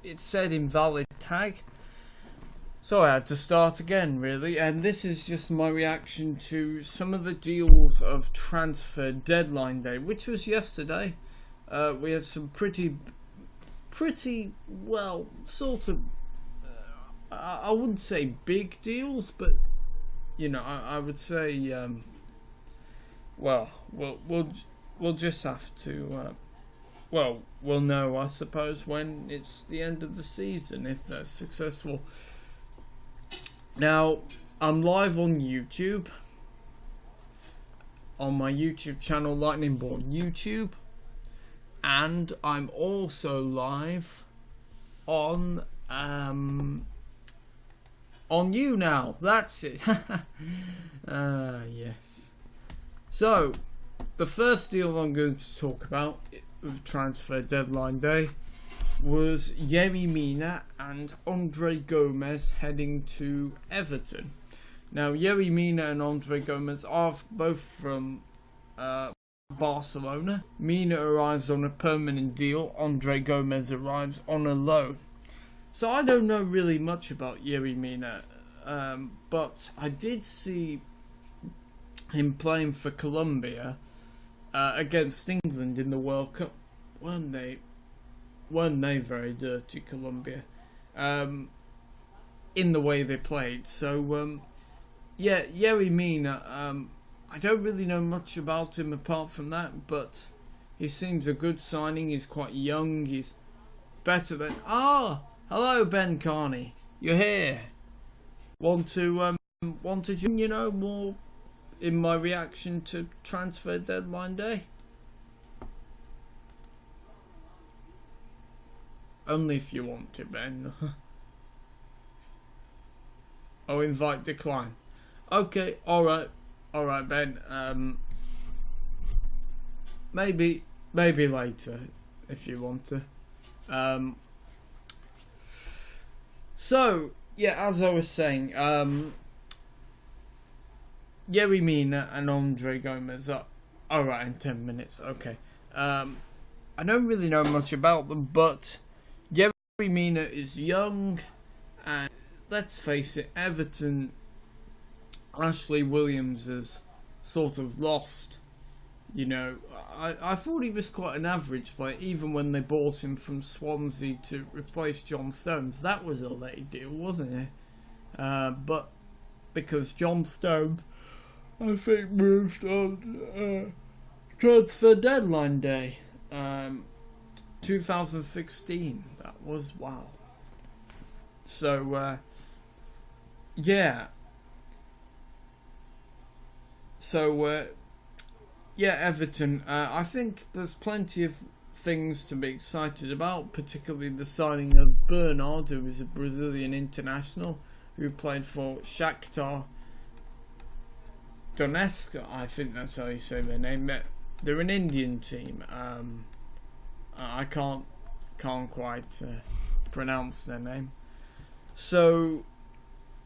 it said invalid tag. So I had to start again, really, and this is just my reaction to some of the deals of transfer deadline day, which was yesterday. We had some pretty well, sort of, I wouldn't say big deals, but you know, I would say, well, we'll just have to, well, we'll know, I suppose, when it's the end of the season if they're successful. Now, I'm live on YouTube, on my YouTube channel, Lightning Born YouTube, and I'm also live on YouNow. That's it. Yes. So, the first deal I'm going to talk about with transfer deadline day was Yerry Mina and Andre Gomez heading to Everton. Now, Yerry Mina and Andre Gomez are both from Barcelona. Mina arrives on a permanent deal. Andre Gomez arrives on a loan. So I don't know really much about Yerry Mina, but I did see him playing for Colombia against England in the World Cup. Weren't they very dirty, Colombia, in the way they played? So yeah, Yerry Mina, I don't really know much about him apart from that, but he seems a good signing. He's quite young. He's better than... hello, Ben Carney. You're here. Want to join, you know, more in my reaction to transfer deadline day? Only if you want to, Ben. Oh, invite decline. Okay, alright, Ben. Maybe later if you want to. So yeah, as I was saying, Yerry Mina and Andre Gomez are alright in 10 minutes. Okay. I don't really know much about them, but Yerry Mina is young, and let's face it, Everton, Ashley Williams has sort of lost. You know, I thought he was quite an average player, even when they bought him from Swansea to replace John Stones. That was a late deal, wasn't it? But because John Stones, I think, moved on transfer deadline day, 2016. That was, wow. So yeah. So yeah, Everton. I think there's plenty of things to be excited about, particularly the signing of Bernard, who is a Brazilian international who played for Shakhtar Donetsk. I think that's how you say their name. They're an Indian team. I can't quite pronounce their name. So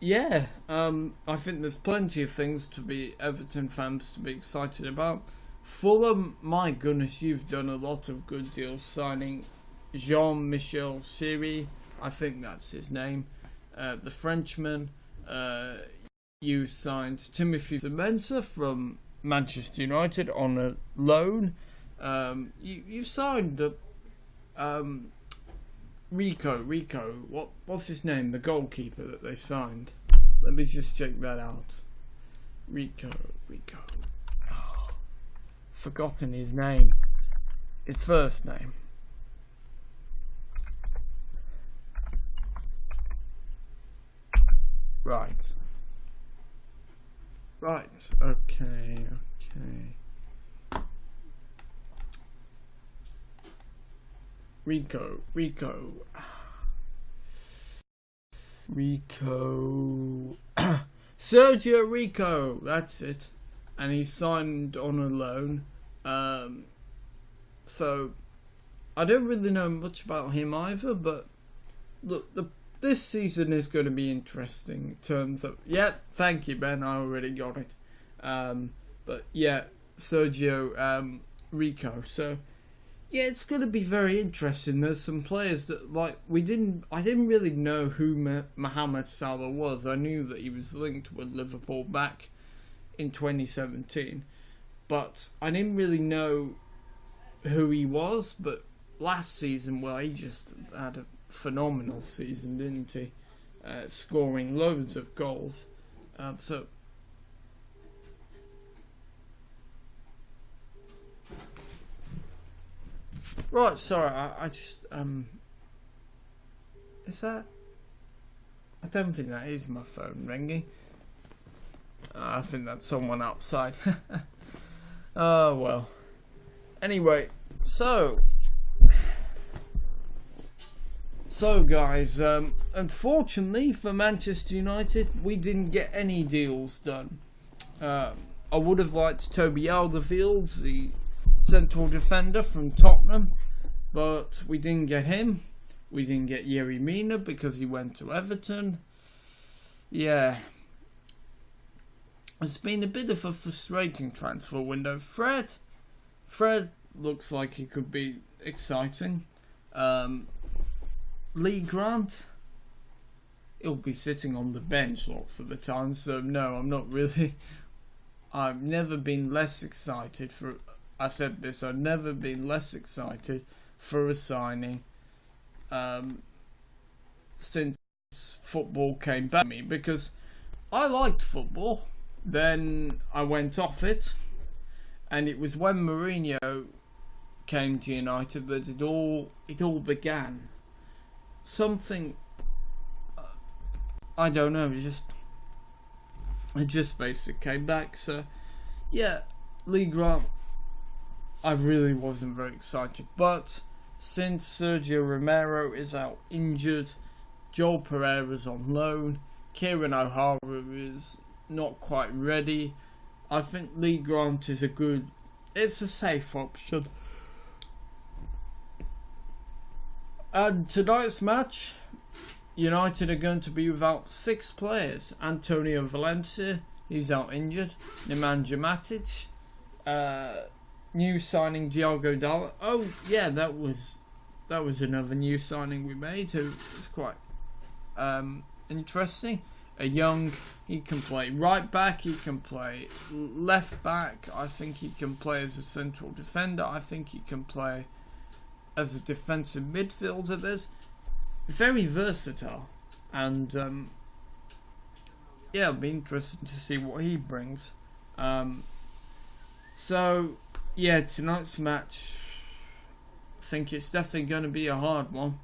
yeah, I think there's plenty of things to be Everton fans to be excited about. Fulham, my goodness, you've done a lot of good deals signing Jean-Michel Seri, I think that's his name, the Frenchman. You signed Timothy Mensah from Manchester United on a loan. You signed Rico, what's his name? The goalkeeper that they signed. Let me just check that out. Rico. Oh, forgotten his name. His first name. Right. Okay. Rico. Sergio Rico, that's it. And he signed on a loan. So I don't really know much about him either, but look, this season is going to be interesting in terms of... Yeah, thank you, Ben, I already got it. But yeah, Sergio Rico. So yeah, it's going to be very interesting. There's some players that I didn't really know who Mohamed Salah was. I knew that he was linked with Liverpool back in 2017, but I didn't really know who he was. But last season, well, he just had a phenomenal season, didn't he? Scoring loads of goals. Right, sorry, I just, is that? I don't think that is my phone ringing. I think that's someone outside. Oh, well. Anyway, so guys, unfortunately for Manchester United, we didn't get any deals done. I would have liked Toby Alderweireld, the central defender from Tottenham, but we didn't get him. We didn't get Yerry Mina because he went to Everton. Yeah, it's been a bit of a frustrating transfer window. Fred looks like he could be exciting. Lee Grant, he'll be sitting on the bench a lot for the time, so no, I'm not really. I've never been less excited for. I said this. I've never been less excited for a signing since football came back to me, because I liked football. Then I went off it, and it was when Mourinho came to United that it all began. Something, I don't know, it just basically came back. So yeah, Lee Grant, I really wasn't very excited, but since Sergio Romero is out injured, Joel Pereira's on loan, Kieran O'Hara is not quite ready, I think Lee Grant is it's a safe option. And tonight's match, United are going to be without 6 players. Antonio Valencia, he's out injured. Nemanja Matic, new signing Diogo Dalot. Oh yeah, that was another new signing we made, who was quite interesting. He can play right back, he can play left back, I think he can play as a central defender, I think he can play as a defensive midfielder. There's very versatile, and yeah, it'll be interesting to see what he brings. So yeah, tonight's match, I think it's definitely going to be a hard one,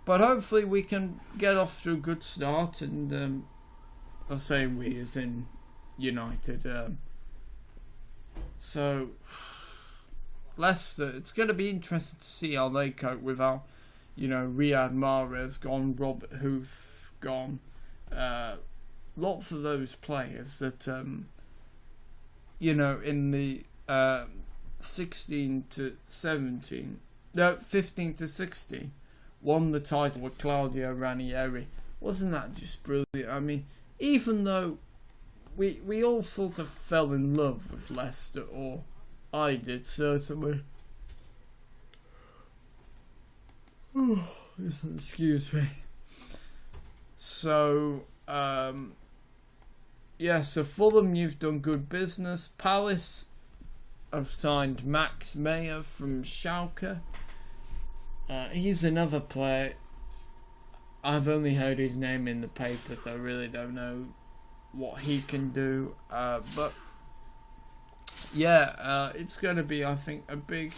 but hopefully we can get off to a good start. And I'll say we as in United. So Leicester, it's going to be interesting to see how they cope without, Riyad Mahrez gone, Robert Hoof gone, lots of those players that in the 15 to 16 won the title with Claudio Ranieri. Wasn't that just brilliant? I mean, even though we all sort of fell in love with Leicester, or I did certainly. Excuse me. So so Fulham, you've done good business. Palace have signed Max Meyer from Schalke. He's another player. I've only heard his name in the paper, so I really don't know what he can do. But yeah, it's going to be, I think, a big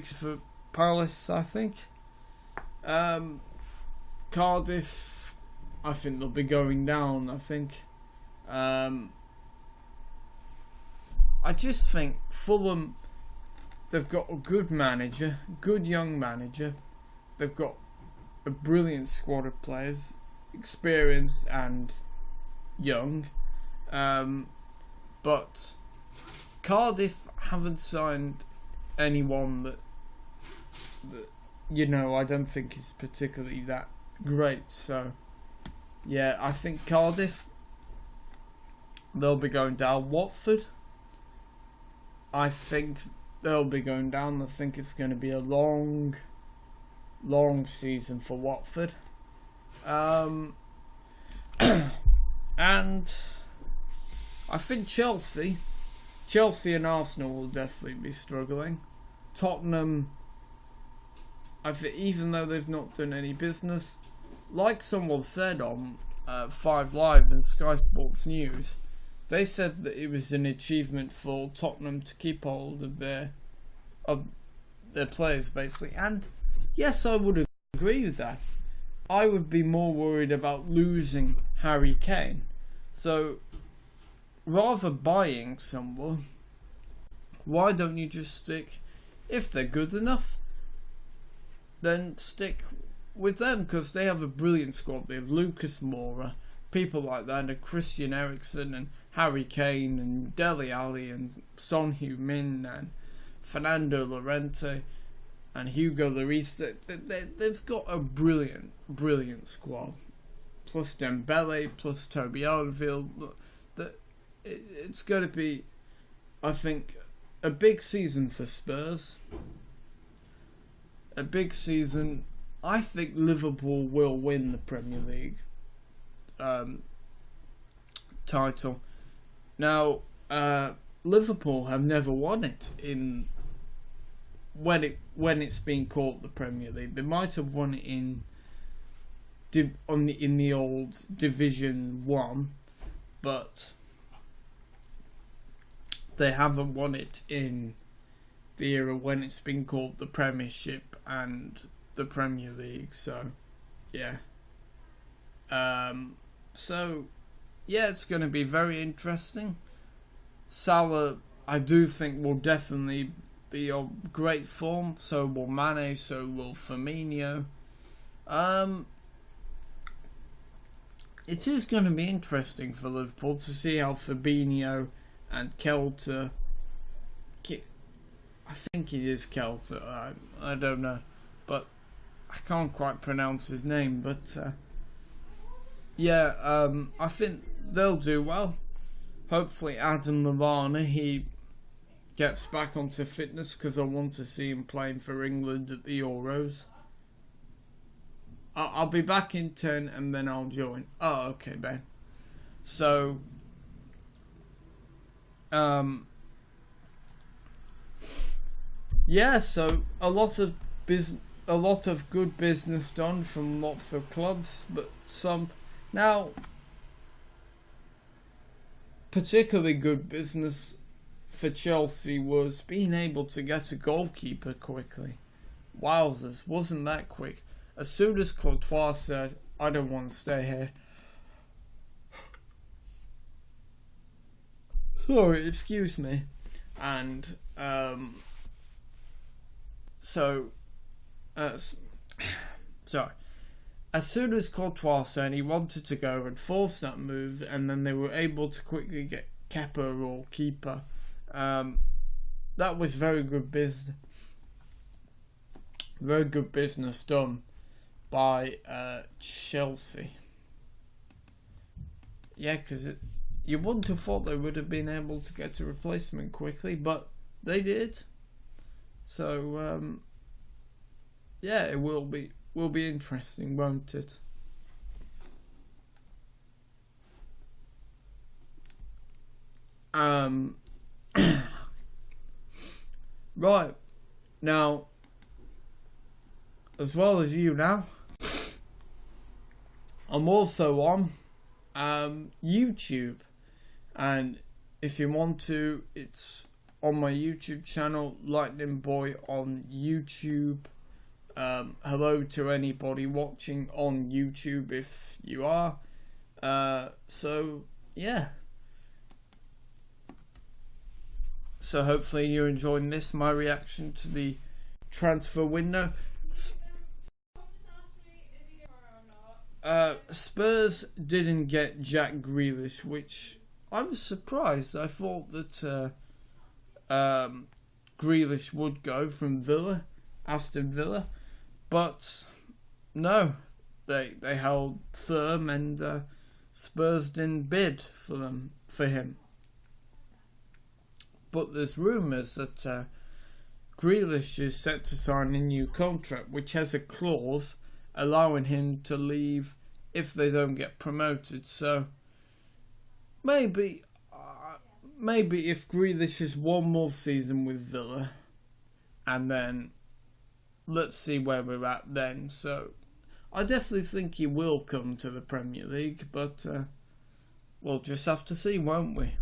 for Palace, I think. Cardiff, I think they'll be going down, I think. I just think Fulham, they've got a good manager, good young manager. They've got a brilliant squad of players, experienced and young. But Cardiff haven't signed anyone that I don't think is particularly that great. So yeah, I think Cardiff, they'll be going down. Watford, I think they'll be going down. I think it's going to be a long season for Watford. And I think Chelsea and Arsenal will definitely be struggling. Tottenham, I think, even though they've not done any business, like someone said on 5 Live and Sky Sports News, they said that it was an achievement for Tottenham to keep hold of their players, basically. And yes, I would agree with that. I would be more worried about losing Harry Kane. So, rather buying someone, why don't you just stick, if they're good enough, then stick with them, because they have a brilliant squad. They have Lucas Moura, people like that, and Christian Eriksen and Harry Kane and Dele Alli and Son Heung-min and Fernando Llorente and Hugo Lloris. They've got a brilliant squad. Plus Dembele, plus Toby Alderweireld. It's going to be, I think, a big season for Spurs. A big season. I think Liverpool will win the Premier League title. Now, Liverpool have never won it when it's been called the Premier League. They might have won it in the old Division 1, but they haven't won it in the era when it's been called the Premiership and the Premier League. So, yeah. It's going to be very interesting. Salah, I do think, will definitely be on great form. So will Mane, so will Firmino. It is going to be interesting for Liverpool to see how Fabinho and Kelter, I think it is Kelter, I don't know, but I can't quite pronounce his name, but I think they'll do well. Hopefully Adam Lallana, he gets back onto fitness, because I want to see him playing for England at the Euros. I'll be back in 10 and then I'll join. Oh, okay, Ben. So, so a lot of good business done from lots of clubs, but some now particularly good business for Chelsea was being able to get a goalkeeper quickly. Wowzers, wasn't that quick? As soon as Courtois said, I don't want to stay here. Sorry, excuse me. And, sorry. As soon as Courtois said he wanted to go and force that move, and then they were able to quickly get Kepa or Keeper, that was very good business. Very good business done by Chelsea. Yeah, because you wouldn't have thought they would have been able to get a replacement quickly, but they did. So, it will be interesting, won't it? Right, now, as well as YouNow, I'm also on YouTube, and if you want to, it's on my YouTube channel, Lightning Boy on YouTube. Hello to anybody watching on YouTube if you are. So hopefully you're enjoying this, my reaction to the transfer window. Spurs didn't get Jack Grealish, which I was surprised. I thought that Grealish would go from Aston Villa, but no, they held firm, and Spurs didn't bid for him. But there's rumours that Grealish is set to sign a new contract, which has a clause allowing him to leave if they don't get promoted. So maybe if Grealish has one more season with Villa, and then let's see where we're at then. So I definitely think he will come to the Premier League, but we'll just have to see, won't we?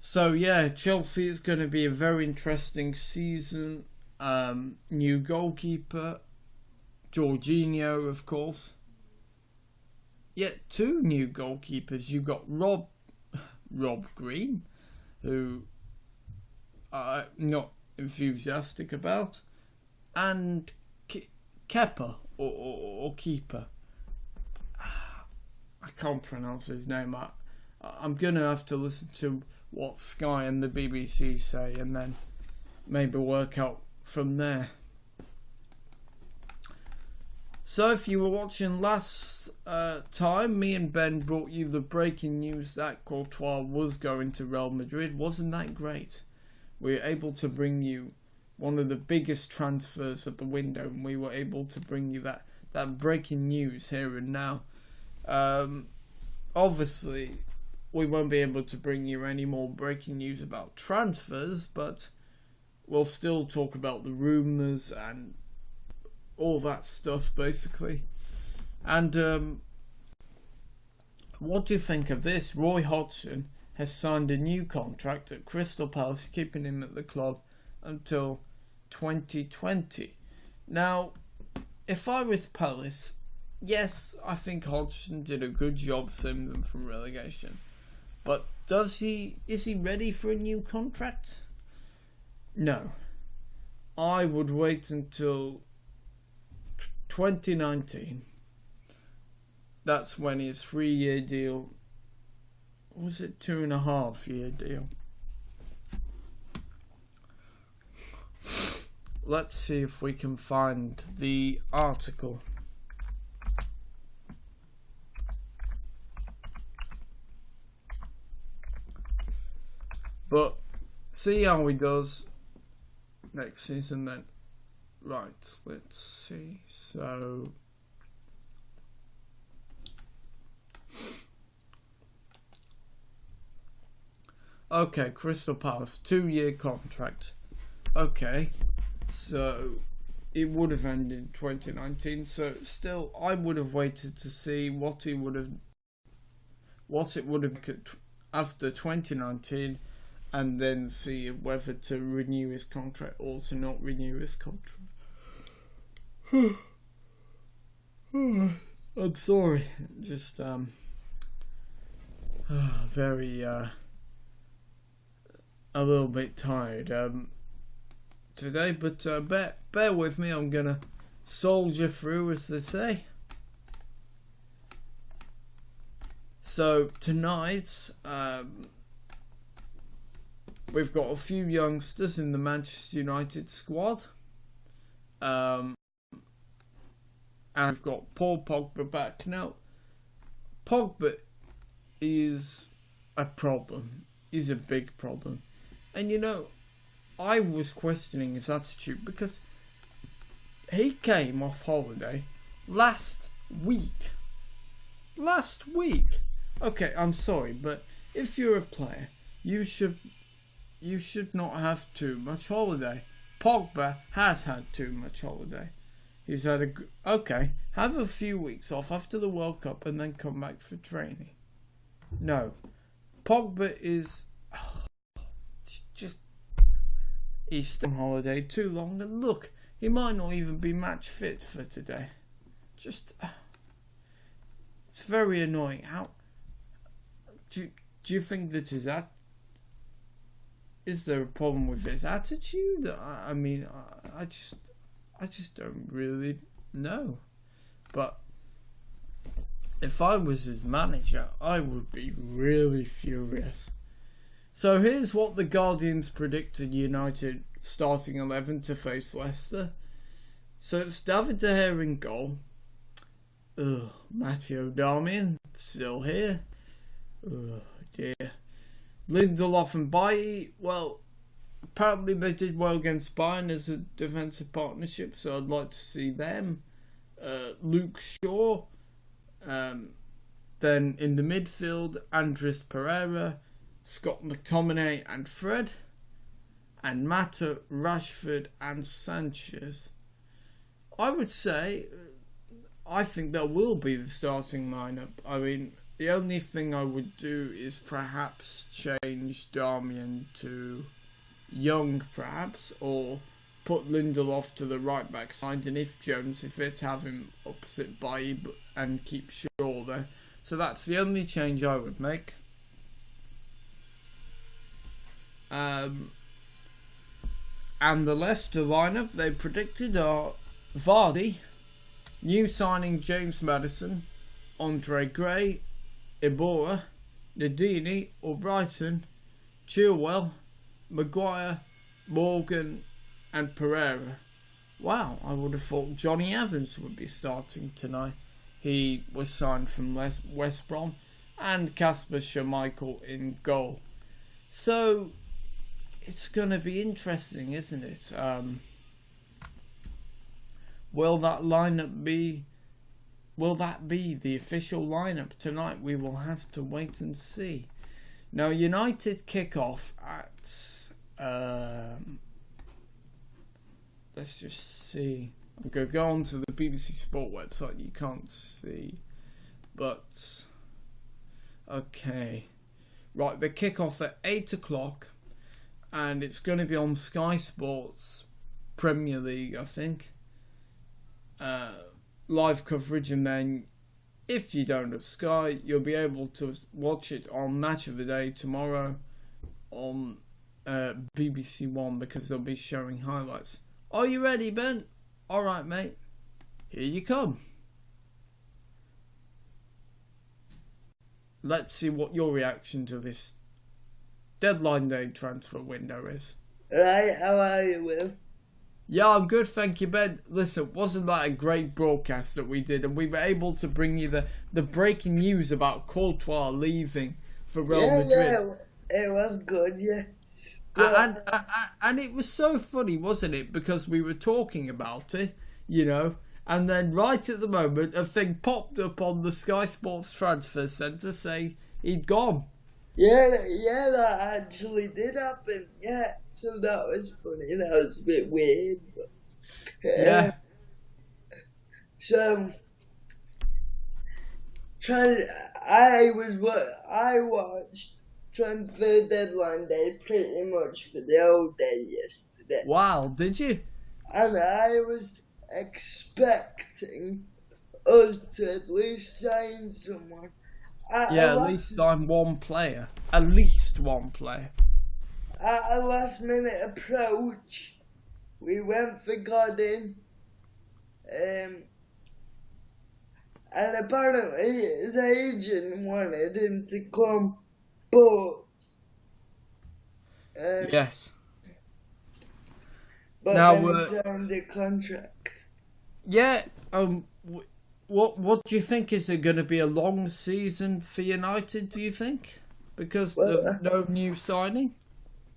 So yeah, Chelsea is going to be a very interesting season. New goalkeeper, Jorginho, of course. Yet two new goalkeepers. You got Rob Green, who I'm not enthusiastic about, and Kepa or Keeper. I can't pronounce his name. I'm gonna have to listen to what Sky and the BBC say, and then maybe work out from there. So if you were watching last time, me and Ben brought you the breaking news that Courtois was going to Real Madrid. Wasn't that great? We were able to bring you one of the biggest transfers of the window, and we were able to bring you that breaking news here and now. Obviously, we won't be able to bring you any more breaking news about transfers, but we'll still talk about the rumours and all that stuff, basically. And what do you think of this? Roy Hodgson has signed a new contract at Crystal Palace, keeping him at the club until 2020. Now, if I was Palace, yes, I think Hodgson did a good job saving them from relegation. But is he ready for a new contract? No. I would wait until 2019. That's when his 3-year deal, was it 2.5-year deal? Let's see if we can find the article. But see how he does next season then. Right, let's see. So okay, Crystal Palace, 2-year contract. Okay, so it would have ended in 2019. So still, I would have waited to see what it would have after 2019. And then see whether to renew his contract or to not renew his contract. I'm sorry, just very a little bit tired today, but bear with me. I'm gonna soldier through, as they say. So tonight, we've got a few youngsters in the Manchester United squad. And we've got Paul Pogba back. Now, Pogba is a problem. He's a big problem. And you know, I was questioning his attitude because he came off holiday last week. Okay, I'm sorry, but if you're a player, you should not have too much holiday. Pogba has had too much holiday. He's had have a few weeks off after the World Cup and then come back for training. No, Pogba is he's staying on holiday too long, and look, he might not even be match fit for today. It's very annoying. How do you think that is there a problem with his attitude? I mean, I just don't really know. But if I was his manager, I would be really furious. So here's what the Guardians predicted United starting 11 to face Leicester. So it's David De Gea in goal. Matteo Darmian still here. Oh dear. Lindelof and Bailly, well, apparently they did well against Bayern as a defensive partnership, so I'd like to see them. Luke Shaw. Then in the midfield, Andres Pereira, Scott McTominay and Fred. And Mata, Rashford and Sanchez. I would say, I think that will be the starting lineup. I mean, the only thing I would do is perhaps change Darmian to Young, perhaps, or put Lindelof to the right back side, and if Jones is fit, have him opposite Bailly and keep Shaw there. So that's the only change I would make. And the Leicester lineup they predicted are Vardy, new signing James Maddison, Andre Gray, Ibora, Nadini, Albrighton, Chilwell, Maguire, Morgan and Pereira. Wow, I would have thought Johnny Evans would be starting tonight. He was signed from West Brom, and Kasper Schmeichel in goal. So it's going to be interesting, isn't it? Will that lineup be? Will that be the official lineup tonight? We will have to wait and see. Now, United kick off at. Let's just see. I'm going to go on to the BBC Sport website. You can't see, but okay. Right, they kick off at 8 o'clock. And it's going to be on Sky Sports Premier League, I think. Live coverage, and then if you don't have Sky, you'll be able to watch it on Match of the Day tomorrow on BBC One, because they'll be showing highlights. Are you ready, Ben? Alright, mate. Here you come. Let's see what your reaction to this deadline day transfer window is. Right, how are you, Will? Yeah, I'm good, thank you, Ben. Listen, wasn't that a great broadcast that we did? And we were able to bring you the breaking news about Courtois leaving for Real Madrid. Yeah, it was good, yeah. And it was so funny, wasn't it? Because we were talking about it, you know, and then right at the moment, a thing popped up on the Sky Sports Transfer Centre saying he'd gone. Yeah, that actually did happen, yeah. So that was funny. That was a bit weird, but yeah. So I watched Transfer Deadline Day pretty much for the whole day yesterday. Wow, did you? And I was expecting us to at least sign someone. At least sign one player. At least one player. At a last minute approach, we went for Godin, and apparently his agent wanted him to come, but yes. But now then he signed a contract. Yeah. What do you think? Is it going to be a long season for United? Do you think? Because of no new signing.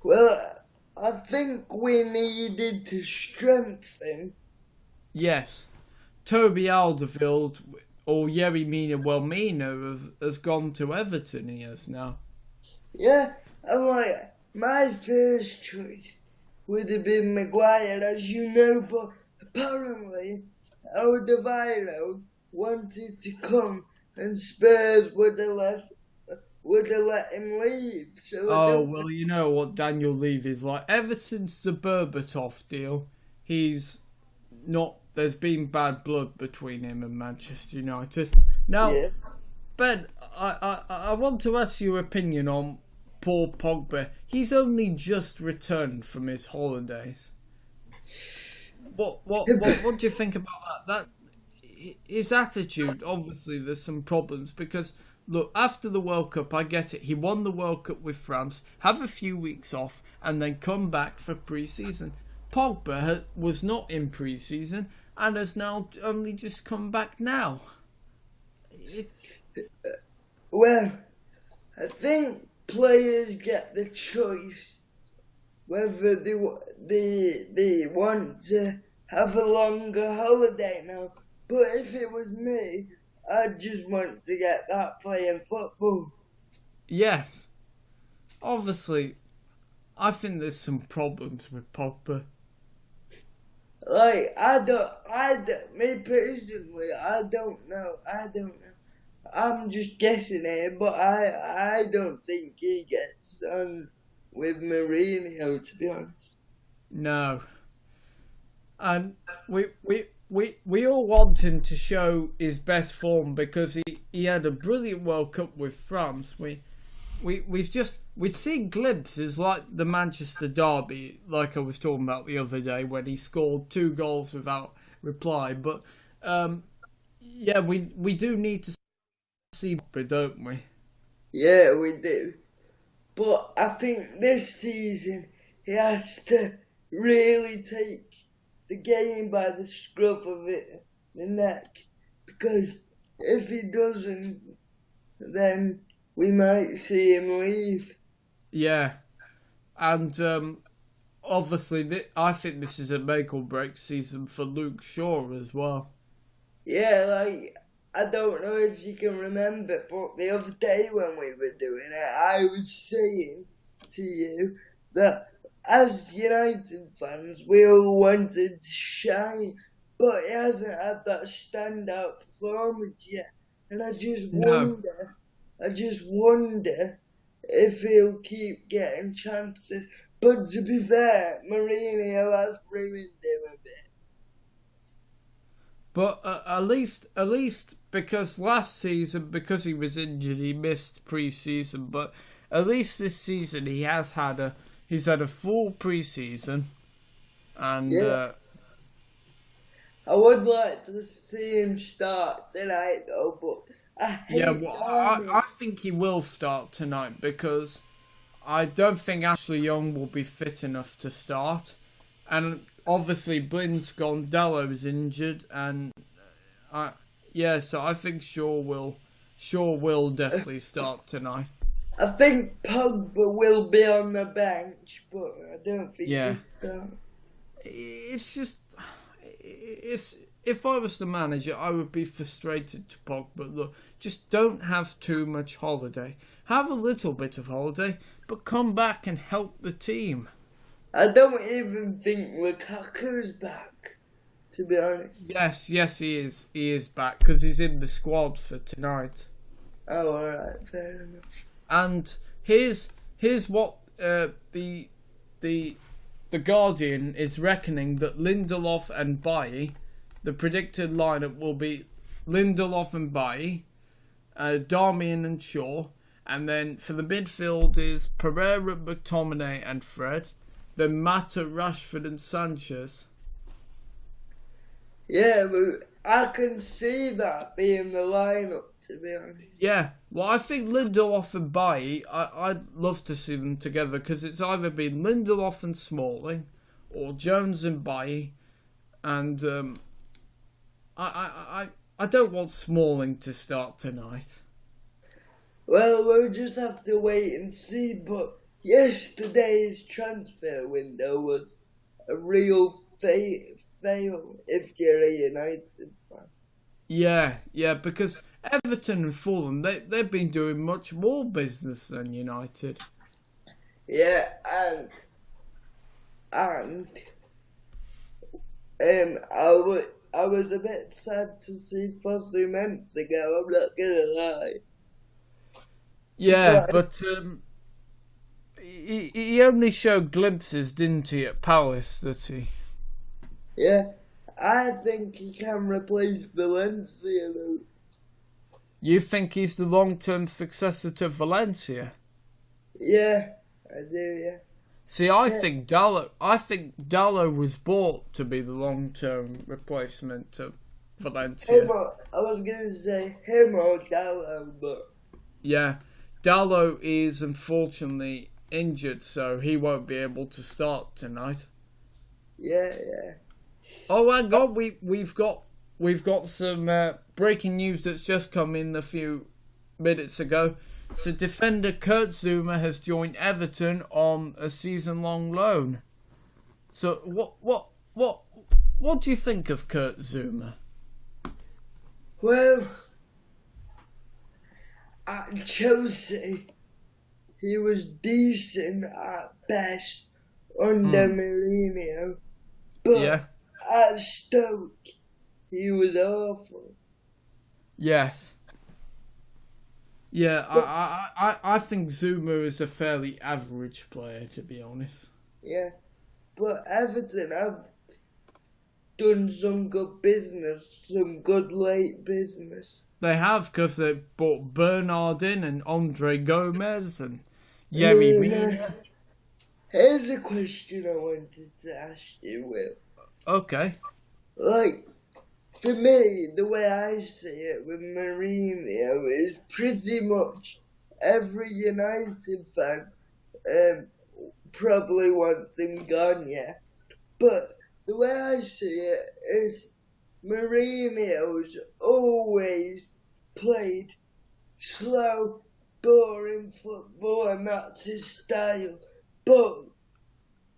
Well, I think we needed to strengthen. Yes. Toby Alderweireld or Yerry Mina has gone to Everton, he has now. Yeah, and my first choice would have been Maguire, as you know, but apparently Alderweireld wanted to come and Spurs would have let him leave. So well, you know what Daniel Levy is like. Ever since the Berbatov deal, there's been bad blood between him and Manchester United. Now, yeah. Ben, I want to ask your opinion on Paul Pogba. He's only just returned from his holidays. What do you think about that? His attitude, obviously there's some problems because, look, after the World Cup, I get it. He won the World Cup with France, have a few weeks off, and then come back for pre-season. Pogba was not in pre-season and has now only just come back now. Well, I think players get the choice whether they want to have a longer holiday now. But if it was me, I'd just want to get that playing football. Yes. Obviously, I think there's some problems with Pogba. Like, me personally, I don't know. I'm just guessing here, but I don't think he gets on with Mourinho, to be honest. No. And we all want him to show his best form because he had a brilliant World Cup with France. We've seen glimpses like the Manchester derby, like I was talking about the other day, when he scored 2 goals without reply. But yeah, we do need to see, don't we? Yeah, we do. But I think this season he has to really take the game by the scruff of the neck, because if he doesn't, then we might see him leave. Yeah, and obviously I think this is a make or break season for Luke Shaw as well. Yeah, like, I don't know if you can remember, but the other day when we were doing it, I was saying to you that as United fans, we all wanted to shine, but he hasn't had that standout performance yet. And I just wonder if he'll keep getting chances. But to be fair, Mourinho has ruined him a bit. But at least because last season, because he was injured, he missed pre-season. But at least this season he's had a full pre-season, and yeah. I would like to see him start tonight, though. But I think he will start tonight because I don't think Ashley Young will be fit enough to start, and obviously Blind's gone, Dallow's injured, and so I think Shaw will definitely start tonight. I think Pogba will be on the bench, but I don't think he'll start. It's just, if I was the manager, I would be frustrated to Pogba. Look, just don't have too much holiday. Have a little bit of holiday, but come back and help the team. I don't even think Lukaku's back, to be honest. Yes, he is. He is back because he's in the squad for tonight. Oh, alright, fair enough. And here's what the Guardian is reckoning that Lindelof and Bailly, the predicted lineup will be Lindelof and Bailly, Darmian and Shaw, and then for the midfield is Pereira, McTominay and Fred, then Mata, Rashford and Sanchez. Yeah, but I can see that being the lineup, to be honest. Yeah, well, I think Lindelof and Bailly, I'd love to see them together because it's either been Lindelof and Smalling or Jones and Bailly, and I don't want Smalling to start tonight. Well, we'll just have to wait and see, but yesterday's transfer window was a real fail if you're a United fan. Yeah, because Everton and Fulham, they've been doing much more business than United. Yeah, and I was a bit sad to see Fosu Mensah go, I'm not gonna lie. Yeah, but he only showed glimpses, didn't he, at Palace, that he? Yeah, I think he can replace Valencia, though. You think he's the long-term successor to Valencia? Yeah, I do, yeah. See, I think Dallo was bought to be the long-term replacement of Valencia. I was going to say him or Dallo, but... Yeah, Dallo is unfortunately injured, so he won't be able to start tonight. Yeah. Oh, hang on, we've got some breaking news that's just come in a few minutes ago. So defender Kurt Zuma has joined Everton on a season-long loan. So what do you think of Kurt Zuma? Well, at Chelsea, he was decent at best under Mourinho, but at Stoke, he was awful. Yes. Yeah, I think Zuma is a fairly average player, to be honest. Yeah, but Everton have done some good business, some good late business. They have, because they bought Bernard in and Andre Gomez and Yerry Mina. Here's a question I wanted to ask you, Will. Okay. Like, for me, the way I see it with Mourinho is pretty much every United fan probably wants him gone, yeah. But the way I see it is Mourinho's always played slow, boring football, and that's his style. But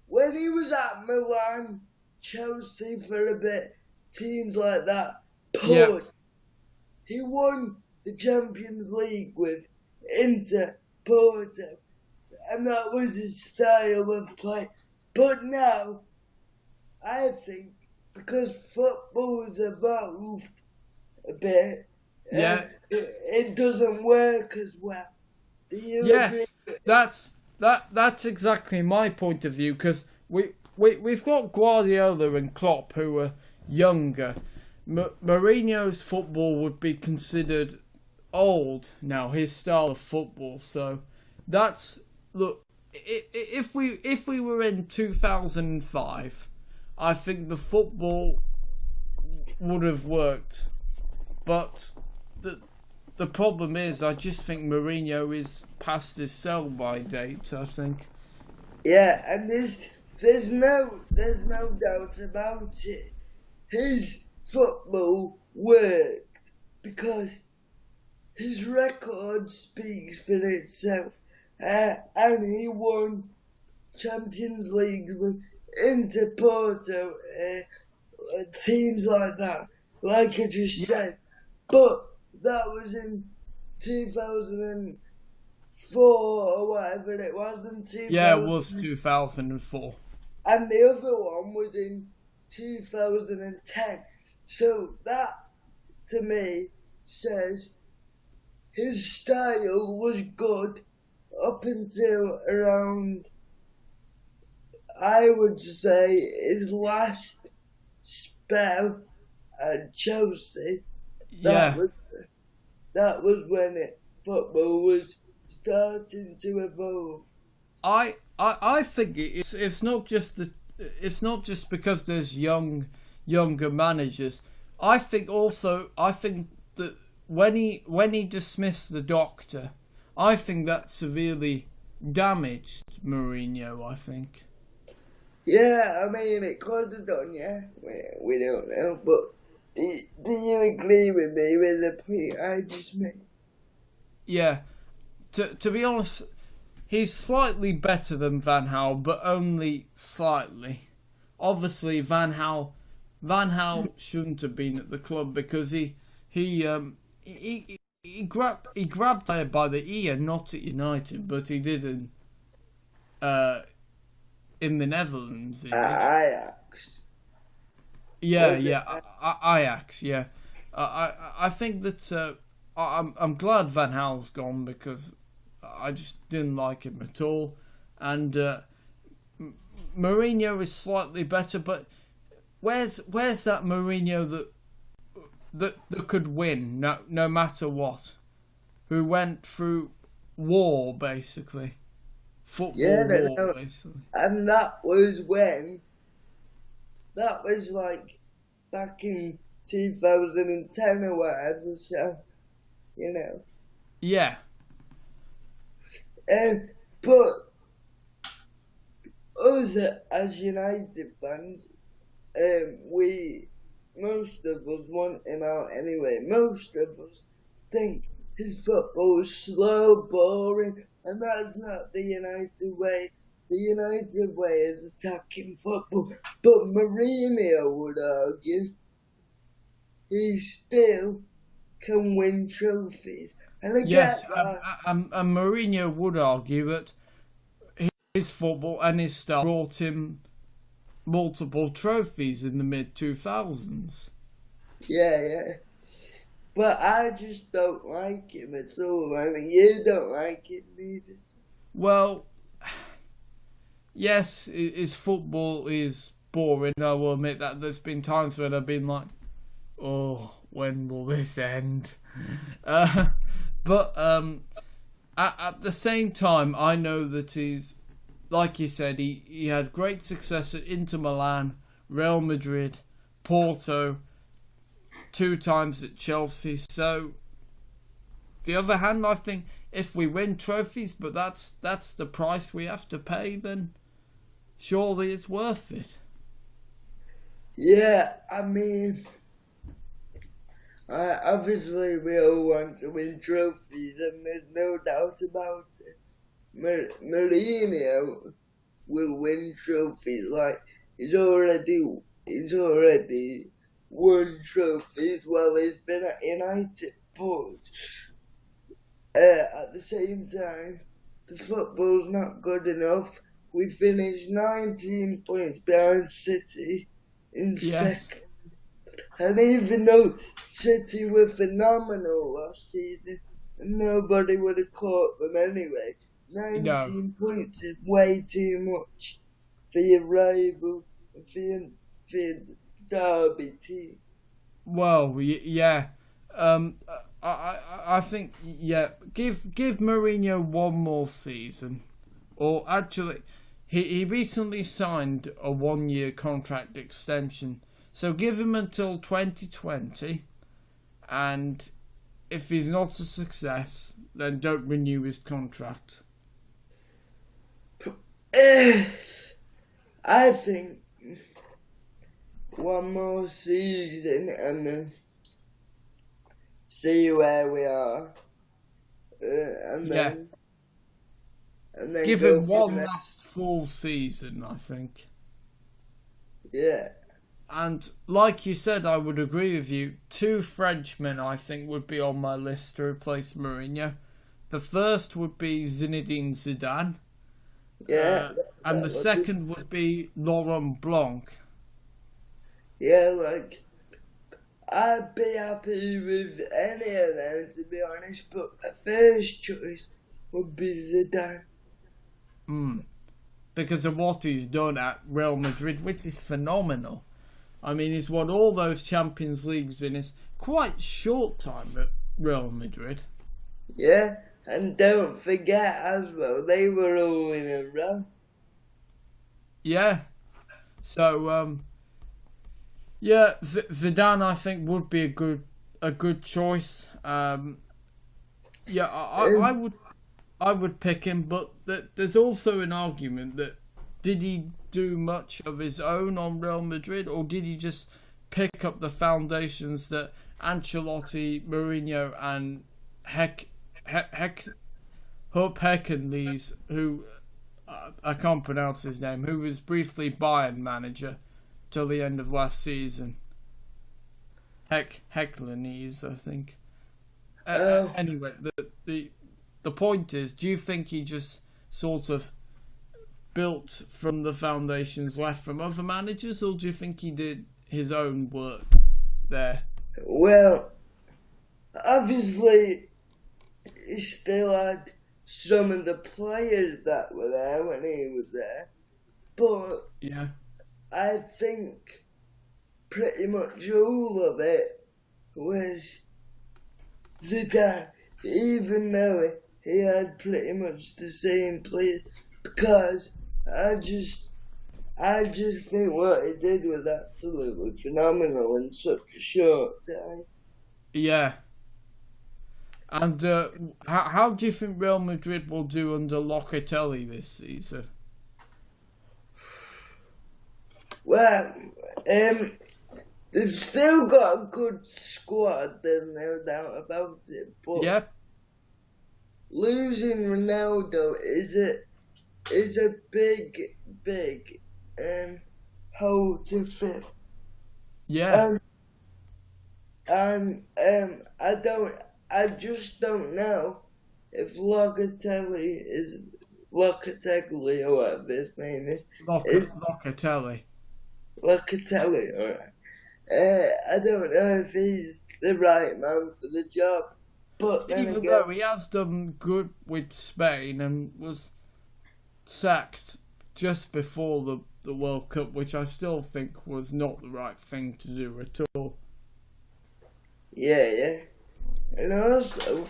when he was at Milan, Chelsea for a bit, teams like that, he won the Champions League with Inter, Porto, and that was his style of play. But now, I think, because football's evolved a bit, it doesn't work as well. Do you agree? That's exactly my point of view, because we've got Guardiola and Klopp who are younger. Mourinho's football would be considered old now, his style of football. So that's, look, if we were in 2005, I think the football would have worked. But the problem is, I just think Mourinho is past his sell-by date, I think. Yeah, and there's no doubt about it. His football worked because his record speaks for itself, and he won Champions League with Inter, Porto, teams like that, like I just said. But that was in 2004 or whatever it was. Yeah, it was 2004. And the other one was in 2010. So that, to me, says his style was good up until around, I would say, his last spell at Chelsea. That was when football was starting to evolve. I think it's not just because there's younger managers. I think that when he dismissed the doctor, I think that severely damaged Mourinho, I think. Yeah, I mean, it could have done, yeah. We don't know, but do you agree with me with the point I just made? Yeah. To be honest, he's slightly better than Van Gaal, but only slightly. Obviously, Van Gaal shouldn't have been at the club because he grabbed her by the ear, not at United, but he did in the Netherlands. Ajax. Ajax. Yeah, I think that I'm glad Van Gaal's gone because I just didn't like him at all, and Mourinho is slightly better, but where's that Mourinho that could win no matter what, who went through war basically, football war basically, and that was like back in 2010 or whatever, so you know. Yeah. But us as United fans, most of us want him out anyway. Most of us think his football's slow, boring, and that's not the United way. The United way is attacking football, but Mourinho would argue he still can win trophies. And I Yes, get that. and Mourinho would argue that his football and his style brought him multiple trophies in the mid-2000s. Yeah. But I just don't like him at all. I mean, you don't like him either. Well, yes, his football is boring. I will admit that. There's been times when I've been like, oh, when will this end? But at the same time, I know that he's, like you said, he had great success at Inter Milan, Real Madrid, Porto, 2 times at Chelsea. So, the other hand, I think if we win trophies, but that's the price we have to pay, then surely it's worth it. Yeah, I mean, obviously we all want to win trophies, and there's no doubt about it. Mourinho will win trophies. Like he's already won trophies while he's been at United, but at the same time, the football's not good enough. We finished 19 points behind City in second. And even though City were phenomenal last season, nobody would have caught them anyway. 19 points is way too much for your rival, for your derby team. Well, yeah. I think, yeah, give Mourinho one more season. Or actually, he recently signed a 1-year contract extension. So give him until 2020. And if he's not a success, then don't renew his contract. I think one more season and then see where we are, and then give him one last full season, I think. Yeah. And like you said, I would agree with you. 2 Frenchmen, I think, would be on my list to replace Mourinho. The first would be Zinedine Zidane. Yeah. And the second would be Laurent Blanc. Yeah, like, I'd be happy with any of them, to be honest, but the first choice would be Zidane. Because of what he's done at Real Madrid, which is phenomenal. I mean, he's won all those Champions Leagues in his quite short time at Real Madrid. Yeah, and don't forget as well, they were all in a row. Yeah. So, yeah, Zidane, I think, would be a good choice. Yeah, I would pick him, but there's also an argument that did he do much of his own on Real Madrid, or did he just pick up the foundations that Ancelotti, Mourinho, and Huub Heckenlees, who I can't pronounce his name, who was briefly Bayern manager till the end of last season. Heckenlees, I think. Anyway, the point is, do you think he just sort of built from the foundations left from other managers, or do you think he did his own work there? Well, obviously, he still had some of the players that were there when he was there, but yeah, I think pretty much all of it was Zidane, even though he had pretty much the same players, because I just think what he did was absolutely phenomenal in such a short time. Yeah. And how do you think Real Madrid will do under Locatelli this season? Well, they've still got a good squad, there's no doubt about it, but yeah. losing Ronaldo is a big hole to fill. Yeah, I just don't know if Locatelli or whatever his name is Locatelli. Locatelli, alright. I don't know if he's the right man for the job, but then Even again, though he has done good with Spain and was sacked just before the World Cup, which I still think was not the right thing to do at all. yeah. And also,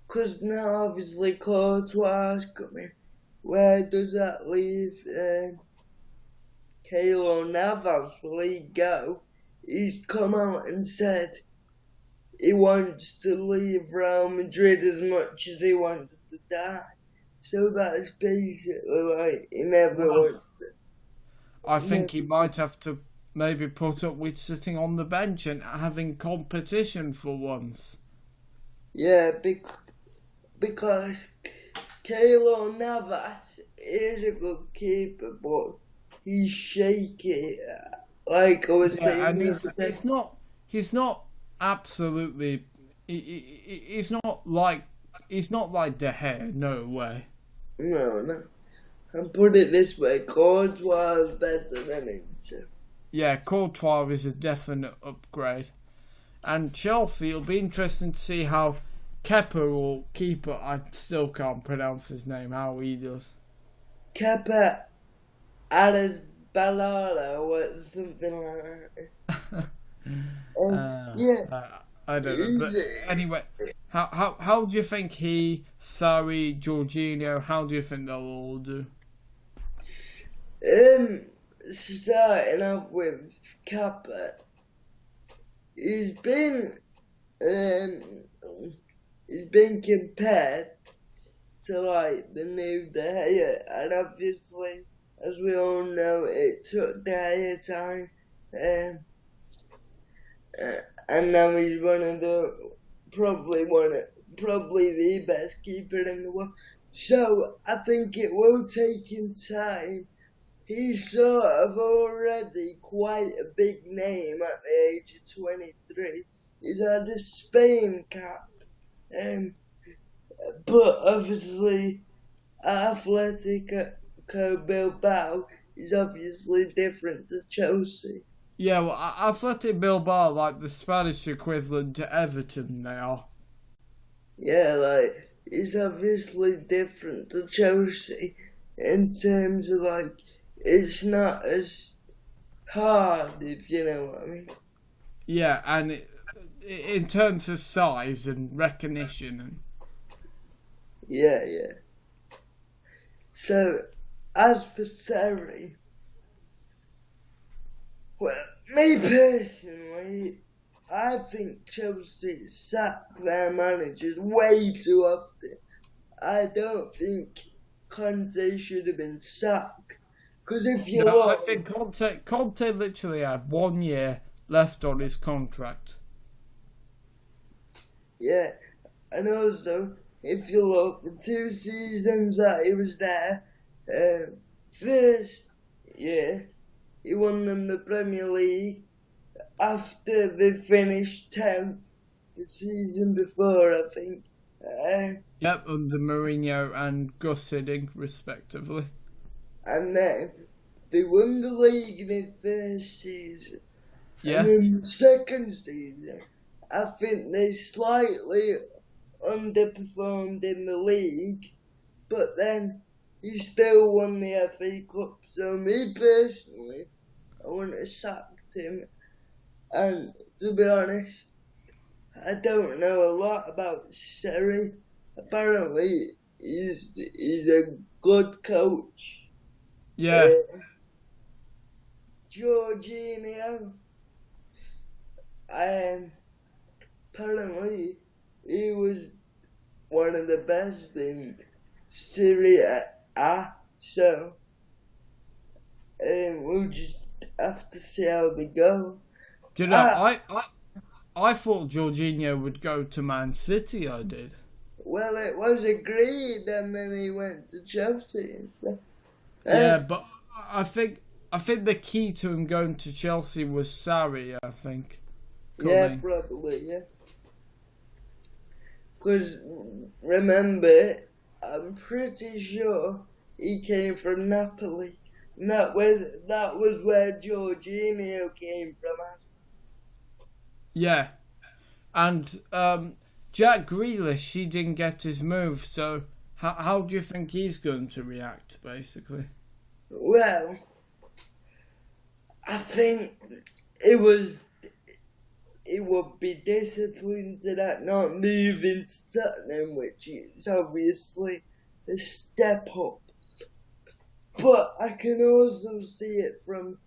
because now obviously Courtois is coming, where does that leave Keylor Navas? Will he go? He's come out and said he wants to leave Real Madrid as much as he wants to die. So that's basically like he never wants to. I think he might have to maybe put up with sitting on the bench and having competition for once. Yeah, because Keylor Navas is a good keeper, but he's shaky. Like I was saying, and he's not absolutely. He's not like De Gea. No way. no. And put it this way, Courtois is better than him. So. Yeah, Courtois is a definite upgrade. And Chelsea, it'll be interesting to see how Kepa or Keeper, I still can't pronounce his name, how he does. Kepa Arrizabalaga or something like that. I don't know. But anyway, how do you think Sarri, Jorginho, how do you think they'll all do? Starting off with Kappa, he's been compared to like the new De Gea, and obviously, as we all know, it took De Gea time, and now he's probably the best keeper in the world. So I think it will take him time. He's sort of already quite a big name at the age of 23. He's had a Spain cap, but obviously Atletico Bilbao is obviously different to Chelsea. Yeah, well, Athletic Bilbao, like the Spanish equivalent to Everton, they are. Yeah, like, it's obviously different to Chelsea in terms of, like, it's not as hard, if you know what I mean. Yeah, and in terms of size and recognition. And Yeah. So, as for Sarri, well, me personally, I think Chelsea sack their managers way too often. I don't think Conte should have been sacked. Because if you look, I think Conte literally had 1 year left on his contract. Yeah, and also, if you look, the 2 seasons that he was there, first year, he won them the Premier League. After they finished 10th the season before, I think. Yep, under Mourinho and Gus Hiddink, respectively. And then they won the league in the first season. Yeah. And in the second season, I think they slightly underperformed in the league, but then he still won the FA Cup. So me personally, I wouldn't have sacked him. And to be honest, I don't know a lot about Sarri. Apparently, he's a good coach. Yeah. Jorginho, apparently he was one of the best in Serie A. So we'll just have to see how they go. Do you know, I thought Jorginho would go to Man City, I did. Well, it was agreed, and then he went to Chelsea and stuff. Yeah, but I think the key to him going to Chelsea was Sarri. I think Yeah, coming. probably, yeah. Because remember, I'm pretty sure he came from Napoli. And that was where Jorginho came from. Yeah, and Jack Grealish, he didn't get his move. So how do you think he's going to react, basically? Well, I think it would be disappointed at not moving to Tottenham, which is obviously a step up. But I can also see it from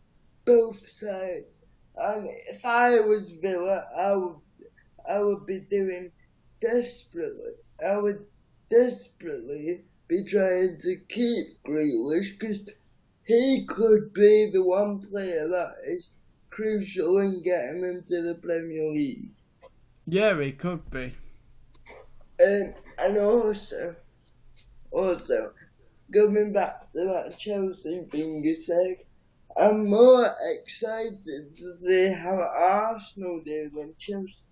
both sides. And if I was Villa, I would be doing desperately. I would desperately be trying to keep Grealish because he could be the one player that is crucial in getting them to the Premier League. Yeah, he could be. And also, going back to that Chelsea thing you said, I'm more excited to see how Arsenal do than Chelsea.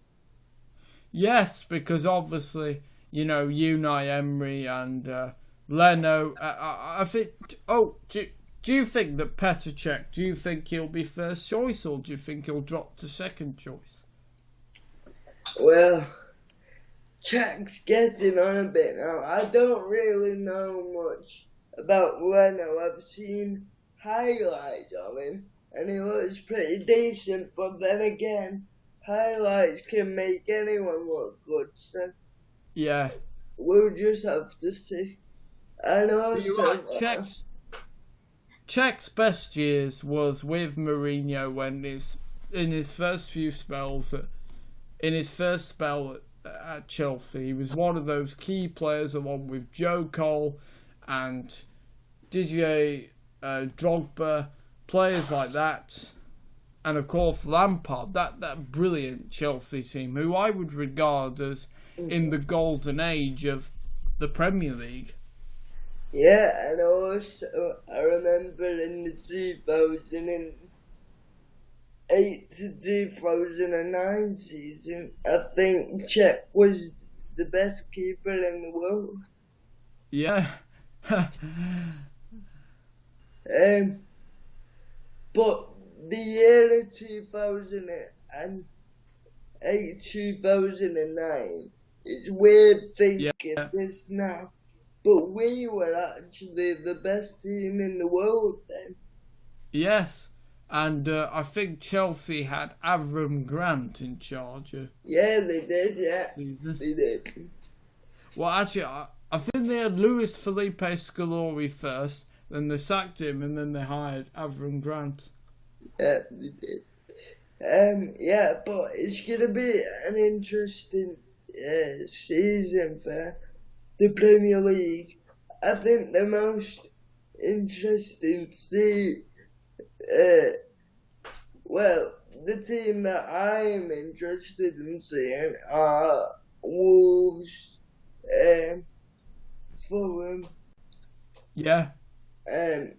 Yes, because obviously, Unai Emery and Leno. I think. Oh, do you think that Petr Cech? Do you think he'll be first choice, or do you think he'll drop to second choice? Well, Cech's getting on a bit now. I don't really know much about Leno. I've seen highlights of him, and he looks pretty decent. But then again, highlights can make anyone look good. So Yeah. we'll just have to see. And also, Cech's best years was with Mourinho when in his first few spells in his first spell at Chelsea. He was one of those key players along with Joe Cole and Didier Drogba, players like that, and of course Lampard, that brilliant Chelsea team, who I would regard as in the golden age of the Premier League. yeah, and also I remember in the 2008 to 2009 season, I think Cech was the best keeper in the world. Yeah. But the year of 2008, 2009, it's weird thinking this now, but we were actually the best team in the world then. Yes, and I think Chelsea had Avram Grant in charge. Yeah, they did, yeah. Season. They did. Well, actually, I think they had Luis Felipe Scolari first, then they sacked him, and then they hired Avram Grant. Yeah, they did. Yeah, but it's going to be an interesting season for the Premier League. I think the most interesting the team that I'm interested in seeing are Wolves, Fulham, Yeah. and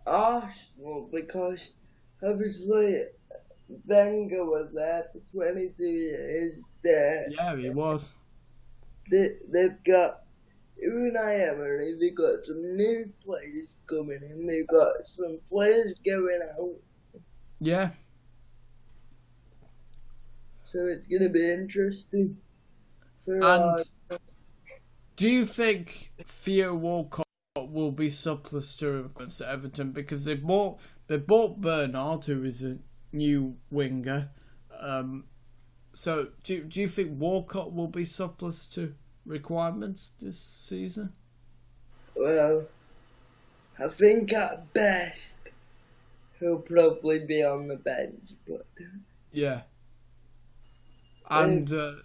Arsenal, because obviously Wenger was there for 22 years. Yeah, he was. They've got YouNow Emery, they've got some new players coming in, they've got some players going out. Yeah. So it's going to be interesting. And do you think Theo Walcott will be surplus to Everton, because they bought Bernard, who is a new winger? So do you think Walcott will be surplus to requirements this season? Well, I think at best he'll probably be on the bench, but yeah. And do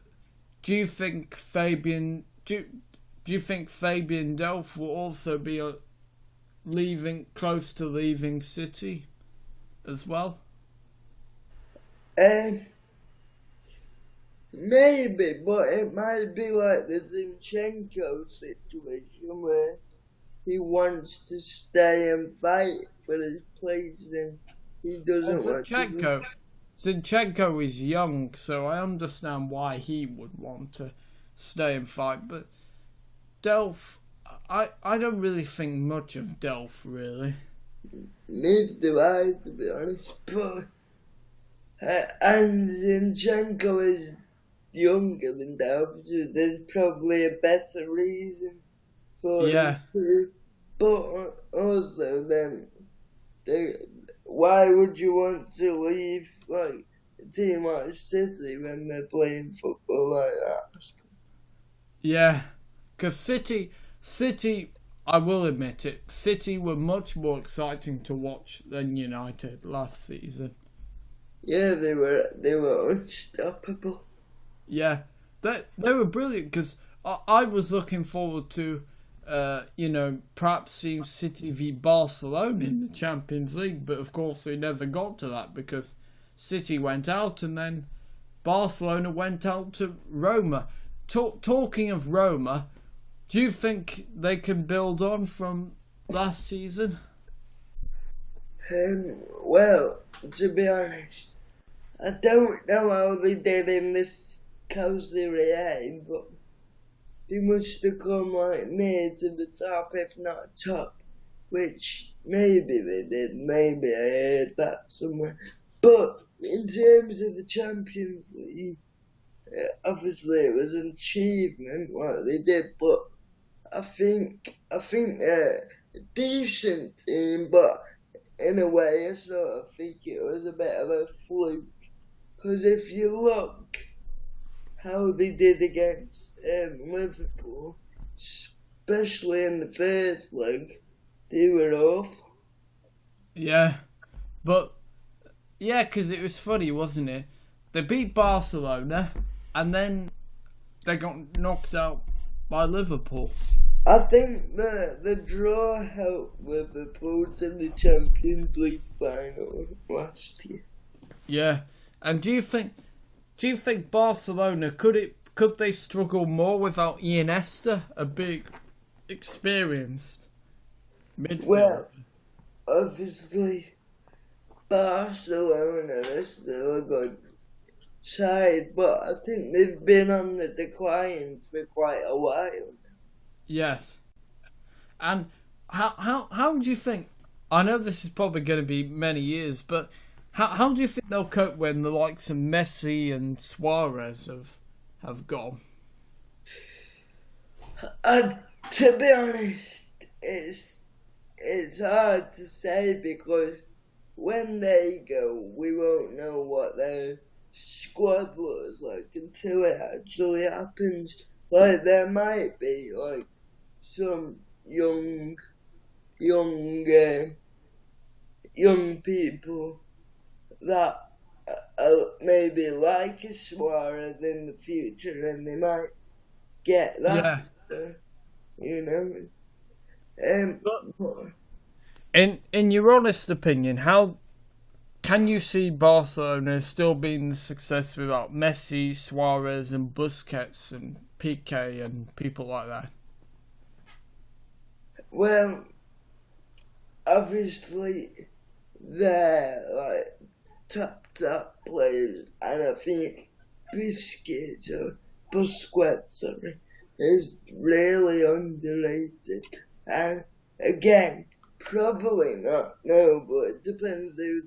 you think Fabian Delph will also be close to leaving City as well? Maybe, but it might be like the Zinchenko situation where he wants to stay and fight for his place and he Well, doesn't want to. Zinchenko is young, so I understand why he would want to stay and fight. But Delph, I don't really think much of Delph, really. Neither do I, to be honest. But and Zinchenko is younger than Delph, so there's probably a better reason for him to. But also, then, why would you want to leave like a team like City when they're playing football like that? Yeah, because City, I will admit it, City were much more exciting to watch than United last season. Yeah, they were unstoppable. Yeah, they were brilliant because I was looking forward to, perhaps seeing City v Barcelona in the Champions League, but of course we never got to that because City went out and then Barcelona went out to Roma. Talking of Roma, do you think they can build on from last season? Well, to be honest, I don't know how they did in this Serie, but they must have come like near to the top, if not top, which maybe they did, maybe I heard that somewhere. But in terms of the Champions League, obviously it was an achievement what they did, but I think they're a decent team, but in a way I sort of think it was a bit of a fluke. Because if you look how they did against Liverpool, especially in the first leg, they were awful. Yeah, but because it was funny, wasn't it? They beat Barcelona and then they got knocked out by Liverpool. I think the draw helped Liverpool to the Champions League final last year. Yeah, and do you think Barcelona could they struggle more without Iniesta, a big, experienced midfielder? Well, obviously, Barcelona is still a good side, but I think they've been on the decline for quite a while. Yes, and how do you think? I know this is probably going to be many years, but how do you think they'll cope when the likes of Messi and Suarez have gone? To be honest, it's hard to say because when they go, we won't know what their squad looks like until it actually happens. Like there might be like some young people that maybe like a Suarez in the future, and they might get that. But in your honest opinion, how can you see Barcelona still being a success without Messi, Suarez, and Busquets and Piqué and people like that? Well, obviously they're like top players, and I think Busquets, is really underrated. And again, probably not. No, but it depends who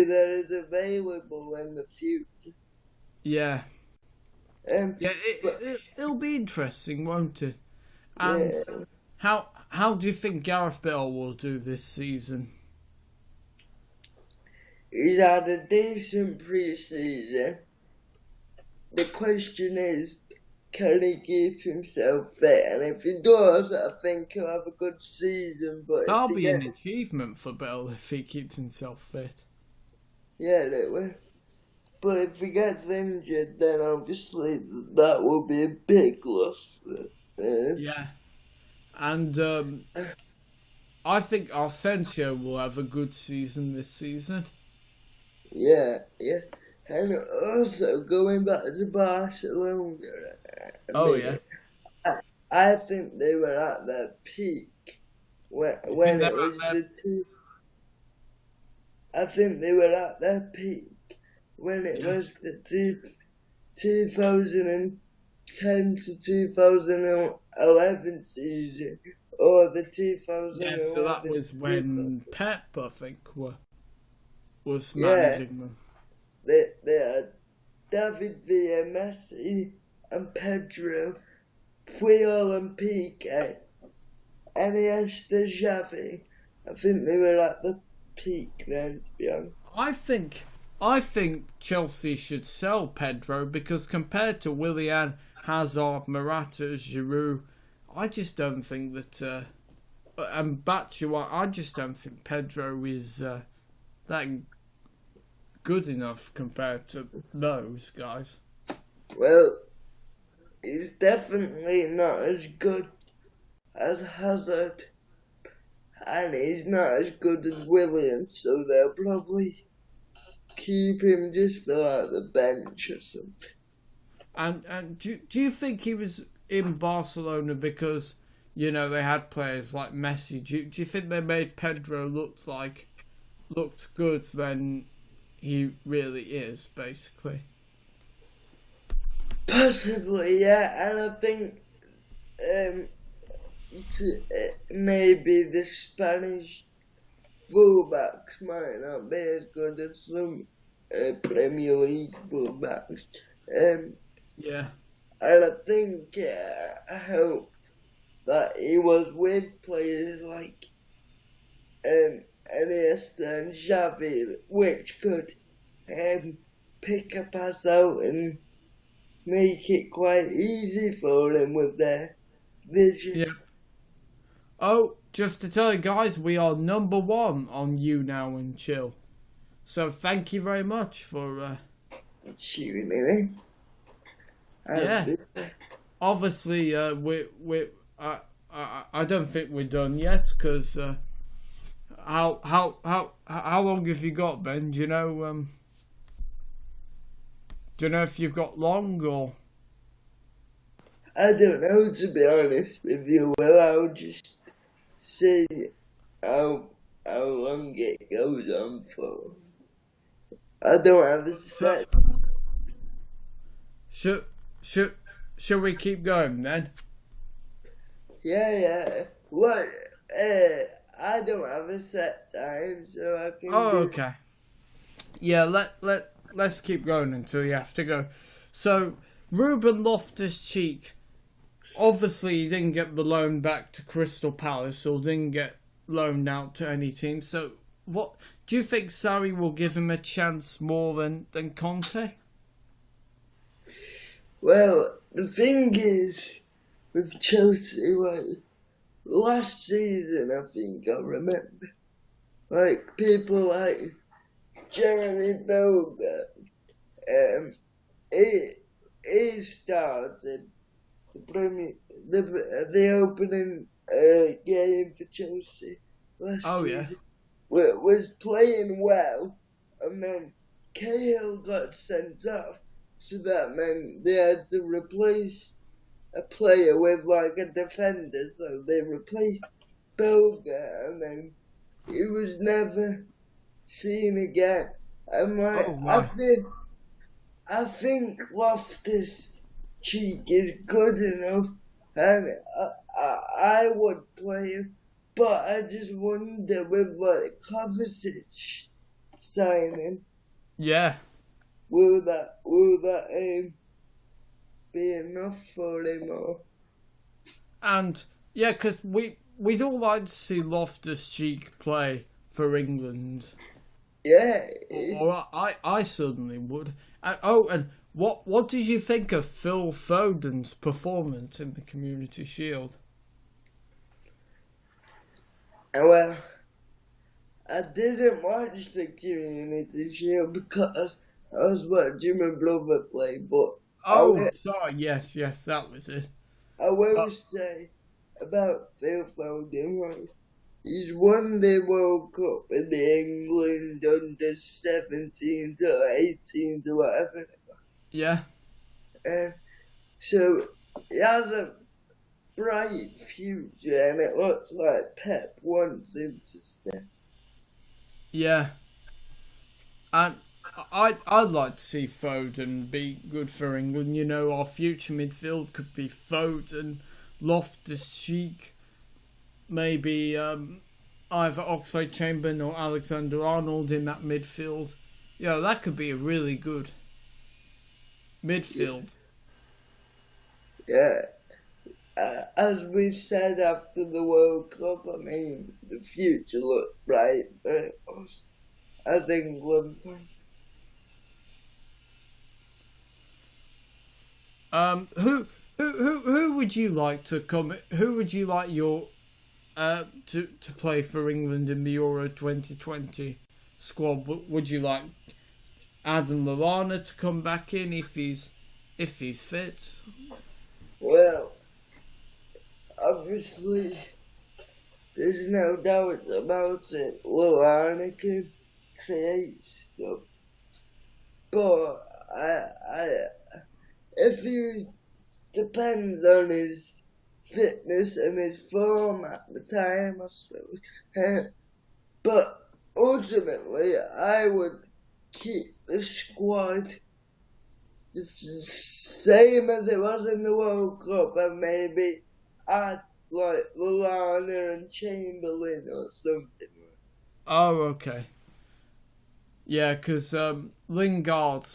there is available in the future. Yeah. It'll be interesting, won't it? And how do you think Gareth Bale will do this season? He's had a decent pre-season. The question is, can he keep himself fit? And if he does, I think he'll have a good season. But that'll be an achievement for Bale if he keeps himself fit. Yeah, it will. But if he gets injured, then obviously that will be a big loss. Yeah. And I think Asensio will have a good season this season. Yeah. And also going back to Barcelona a Oh yeah. minute, I think they were at their peak You think when they're it at was their the two. I think they were at their peak when it yeah. was the 2010 to 2011 season, or the Yeah, so that 2011 was to 2000. when Pep, I think, was Yeah, managing them. they had David Villa, Messi, and Pedro, Puyol and Piqué, Iniesta, Xavi. I think they were at the peak then, to be honest. I think I think Chelsea should sell Pedro because compared to Willian, Hazard, Morata, Giroud, I just don't think that and Batshuayi, I just don't think Pedro is that good enough compared to those guys. Well, he's definitely not as good as Hazard, and he's not as good as Williams, so they'll probably keep him just for like the bench or something. And do you think he was in Barcelona because they had players like Messi? Do you think they made Pedro looked good than he really is, basically? Possibly, yeah, and I think maybe the Spanish fullbacks might not be as good as some Premier League fullbacks. Yeah. And I think I hope that he was with players like Iniesta and Xavi, which could pick a pass out and make it quite easy for him with their vision. Yeah. Oh, just to tell you guys, we are number 1 on YouNow and Chill. So thank you very much for tuning in. yeah. Obviously, I don't think we're done yet because how long have you got, Ben? Do you know if you've got long or? I don't know, to be honest with you. Well, I'll just see how long it goes on for. I don't have a set. Should we keep going then? Yeah. What? I don't have a set time, so I can. Oh, okay. Yeah, let's keep going until you have to go. So, Ruben Loftus-Cheek, obviously he didn't get the loan back to Crystal Palace or didn't get loaned out to any team. So, what do you think Sarri will give him a chance more than Conte? Well, the thing is, with Chelsea, like, last season, I think I remember, like, people like Jeremy Boga, he started the opening game for Chelsea last season. Was playing well, and then Cahill got sent off, so that meant they had to replace a player with like a defender, so they replaced Boga, and then he was never seen again. And like, I think Loftus-Cheek is good enough, and I would play him. But I just wonder with like Kovacic signing. Yeah. Will that be enough for him or? And yeah, because we'd all like to see Loftus-Cheek play for England. Yeah. Or I certainly would. And what did you think of Phil Foden's performance in the Community Shield? Well, I didn't watch the Community Shield because I was watching my brother play, but sorry, yes, that was it. I will say about Phil Foden, right? he's won the World Cup in the England under 17 to 18 to whatever. Yeah. So he has a bright future, and it looks like Pep wants him to stay. Yeah. And I'd like to see Foden be good for England. You know, our future midfield could be Foden, Loftus-Cheek, maybe either Oxlade-Chamberlain or Alexander-Arnold in that midfield. Yeah, that could be a really good midfield. Yeah. As we've said after the World Cup, I mean, the future looks bright for us as England fans. Who would you like to come? Who would you like your to play for England in the Euro 2020 squad? Would you like Adam Lallana to come back in if he's fit? Well, obviously, there's no doubt about it. Lallana can create stuff, but if he depends on his fitness and his form at the time, I suppose. But ultimately, I would keep the squad the same as it was in the World Cup, and maybe add like Lallana and Chamberlain or something. Oh, okay. Yeah, because Lingard,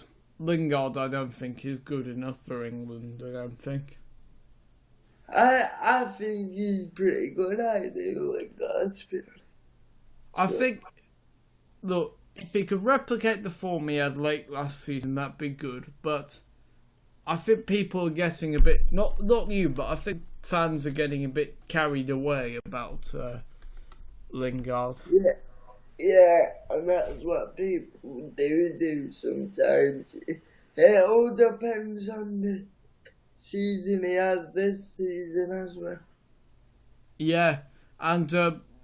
I don't think is good enough for England. I don't think. I think he's pretty good. I do Lingard. I think. Look, if he could replicate the form he had late last season, that'd be good. But I think people are getting a bit not you, but I think fans are getting a bit carried away about Lingard. Yeah, and that's what people do sometimes. It all depends on the season he has this season as well. Yeah, and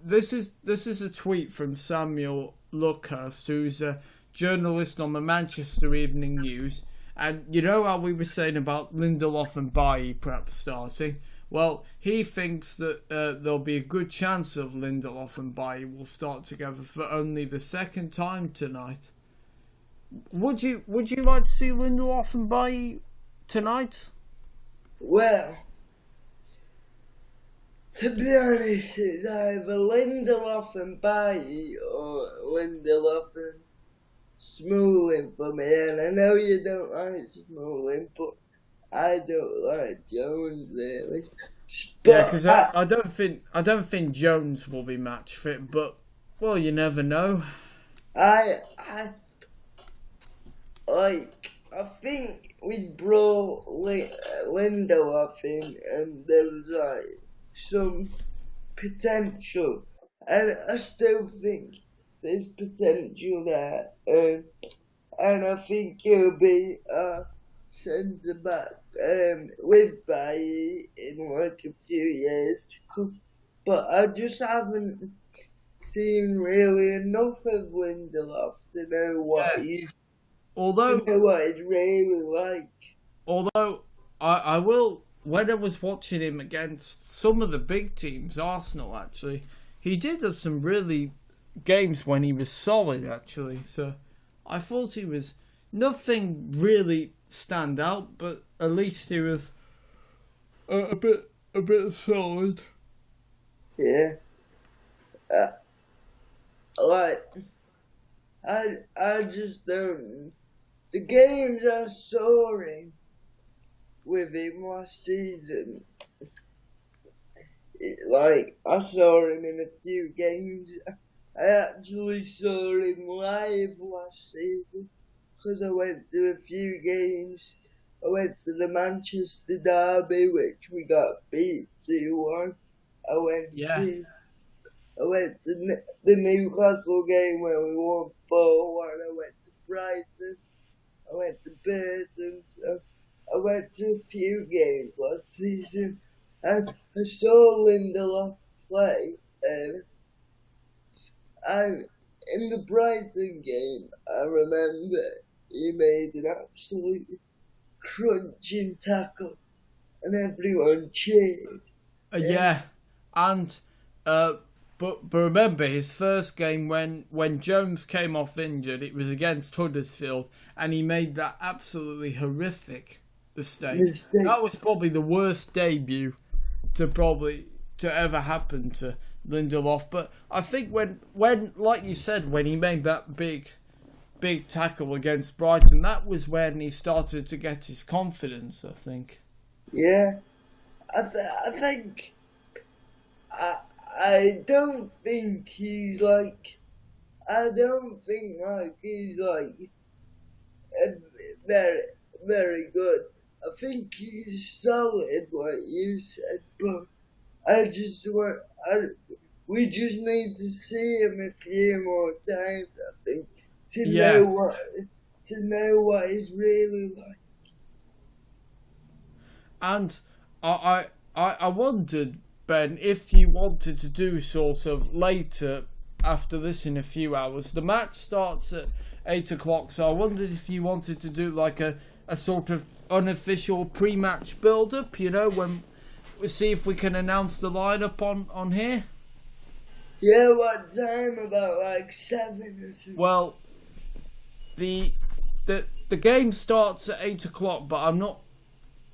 this is a tweet from Samuel Luckhurst, who's a journalist on the Manchester Evening News. And you know how we were saying about Lindelof and Bailly perhaps starting? Well, he thinks that there'll be a good chance of Lindelof and Bailly will start together for only the second time tonight. Would you like to see Lindelof and Bailly tonight? Well, to be honest, it's either Lindelof and Bailly or Lindelof and Smalling for me. And I know you don't like Smalling, but I don't like Jones really. Yeah, because I don't think Jones will be match fit, but well, you never know. I think we brought Lindelof in, and there was like some potential, and I still think there's potential there, and I think he'll be centre back with Bailly in like a few years to come. But I just haven't seen really enough of Lindelof to know what he's really like. Although I will, when I was watching him against some of the big teams, Arsenal actually, he did have some really games when he was solid actually. So I thought he was nothing really stand out, but at least he was a bit solid. Yeah. I just don't. The games I saw him with him last season, I saw him in a few games. I actually saw him live last season because I went to a few games. I went to the Manchester derby, which we got beat 2-1. I went to the Newcastle game where we won 4-1. I went to Brighton. I went to Burton. So I went to a few games last season. And I saw Lindelof play. And in the Brighton game, I remember he made an absolute crunching tackle, and everyone cheered. Yeah, and but remember his first game when Jones came off injured, it was against Huddersfield, and he made that absolutely horrific mistake. That was probably the worst debut to ever happen to Lindelof. But I think when like you said, when he made that big tackle against Brighton, that was when he started to get his confidence, I think. Yeah, I think I don't think he's like very very good. I think he's solid, like you said, but we just need to see him a few more times, I think, to know what he's really like. And I wondered, Ben, if you wanted to do sort of later after this in a few hours. The match starts at 8 o'clock, so I wondered if you wanted to do like a sort of unofficial pre-match build-up, when we see if we can announce the lineup on here. Yeah, what time? About like 7 or something? Well, the game starts at 8 o'clock, but I'm not...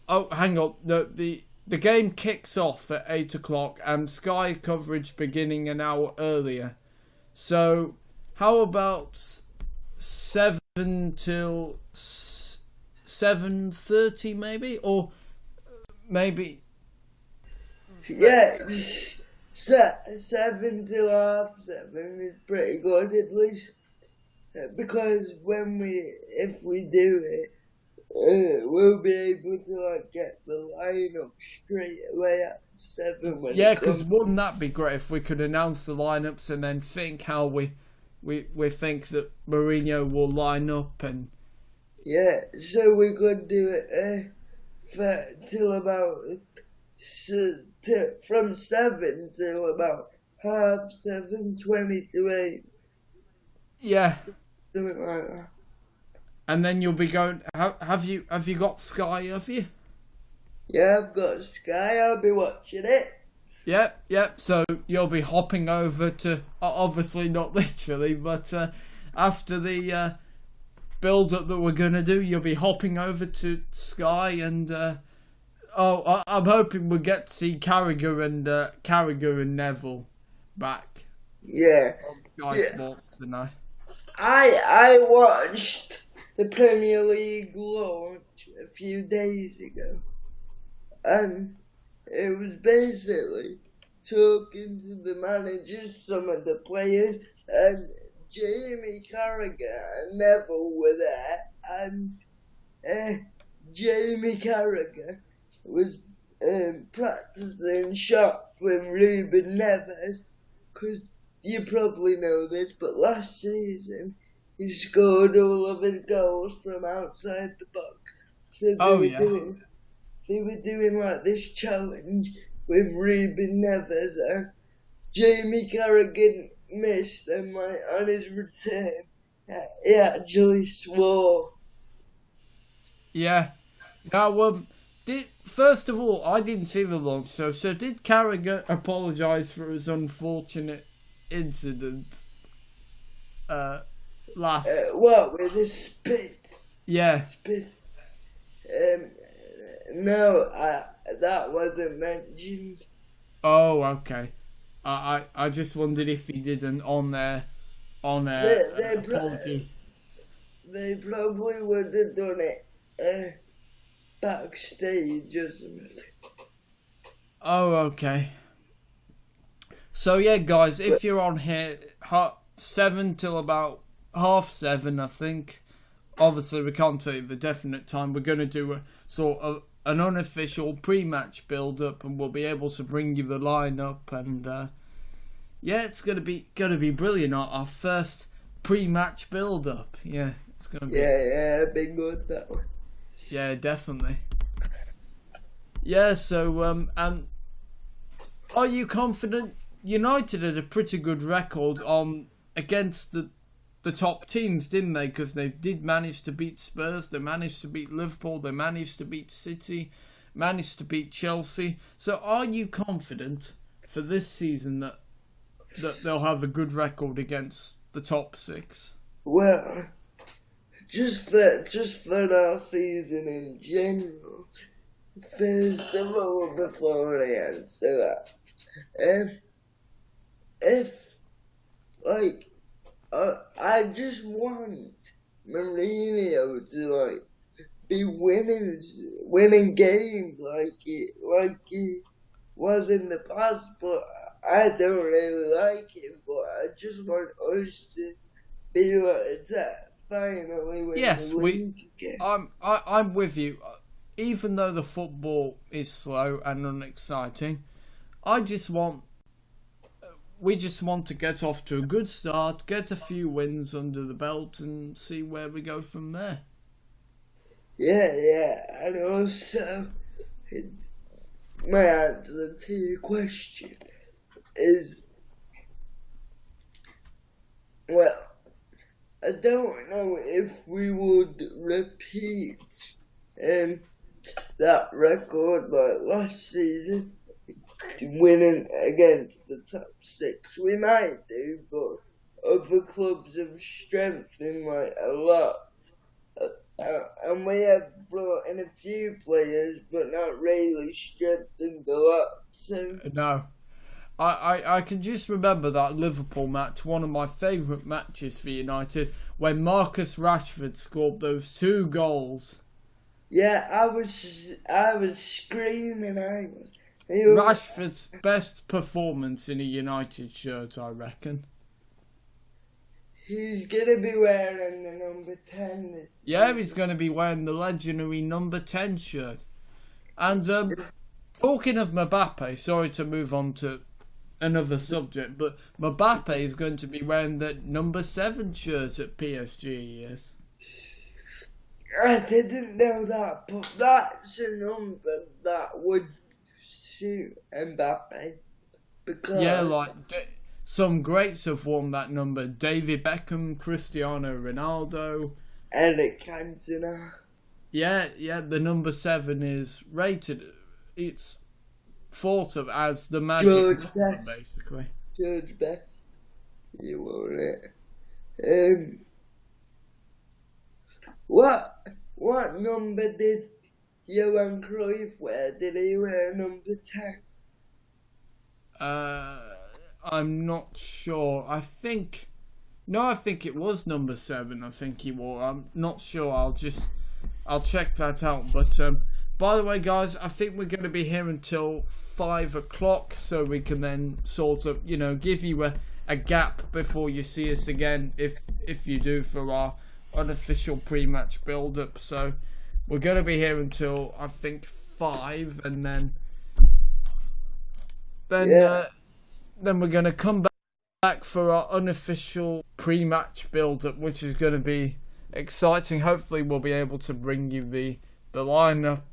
Oh, hang on. The game kicks off at 8 o'clock and Sky coverage beginning an hour earlier. So, how about 7 till 7:30 maybe? Or maybe... Yeah, 7 till 7:30 is pretty good, at least. Because if we do it, we'll be able to get the lineup straight away at 7. Yeah, because wouldn't that be great if we could announce the lineups and then think how we think that Mourinho will line up and... Yeah, so we could do it till about from 7 till about 7:30, 20 to 8. Yeah. Something like that. And then you'll be going... Have you got Sky, have you? Yeah, I've got Sky. I'll be watching it. Yep. So you'll be hopping over to... Obviously not literally, but after the build-up that we're going to do, you'll be hopping over to Sky and... I'm hoping we'll get to see Carragher and Neville back. Yeah. On Sky Sports tonight. I watched the Premier League launch a few days ago, and it was basically talking to the managers, some of the players, and Jamie Carragher and Neville were there, and Jamie Carragher was practicing shots with Ruben Neves, because you probably know this, but last season he scored all of his goals from outside the box. So they were doing like this challenge with Ruben Neves, and Jamie Carragher missed, and on his return he actually swore. Yeah. Now, first of all, I didn't see the launch, so did Carragher apologise for his unfortunate incident last... What, with the spit? Yeah. Spit. No, that wasn't mentioned. Oh, okay. I just wondered if he did an on-air apology. They probably would have done it backstage or something. Oh, okay. So yeah, guys, if you're on here 7 till about 7:30, I think. Obviously, we can't tell you the definite time. We're going to do a sort of an unofficial pre-match build-up, and we'll be able to bring you the lineup. And yeah, it's going to be brilliant. Our first pre-match build-up. Yeah, it's going to be. Yeah, been good that one. Yeah, definitely. Yeah, so are you confident? United had a pretty good record on against the top teams, didn't they? Because they did manage to beat Spurs, they managed to beat Liverpool, they managed to beat City, managed to beat Chelsea. So are you confident for this season that they'll have a good record against the top six? Well, just for our season in general, first of all, before I answer that, if like I just want Mourinho to like be winning games like he was in the past, but I don't really like him. But I just want us to be like that. Finally, win the league again. I'm with you. Even though the football is slow and unexciting, we just want to get off to a good start, get a few wins under the belt, and see where we go from there. Yeah, and also, my answer to your question is, well, I don't know if we would repeat that record like last season, winning against the top six. We might do, but other clubs have strengthened like a lot. And we have brought in a few players, but not really strengthened a lot. So no, I can just remember that Liverpool match, one of my favourite matches for United, when Marcus Rashford scored those 2 goals. Yeah, I was screaming. Rashford's best performance in a United shirt, I reckon. He's going to be wearing the number 10 this Yeah, he's going to be wearing the legendary number 10 shirt. And talking of Mbappe, sorry to move on to another subject, but Mbappe is going to be wearing the number 7 shirt at PSG, yes. I didn't know that, but that's a number that would suit Mbappe. Because yeah, like some greats have worn that number. David Beckham, Cristiano Ronaldo, Eric Cantona. Yeah, the number 7 is rated. It's thought of as the magic number, basically. George Best, you wore it. What number did Johan Cruyff wear? Did he wear number 10? I'm not sure. I think it was number 7. I think he wore. I'm not sure. I'll check that out. But by the way, guys, I think we're going to be here until 5 o'clock, so we can then sort of, give you a gap before you see us again, if you do, for our unofficial pre-match build-up. So we're going to be here until I think 5, and then we're going to come back for our unofficial pre-match build-up, which is going to be exciting. Hopefully we'll be able to bring you the lineup,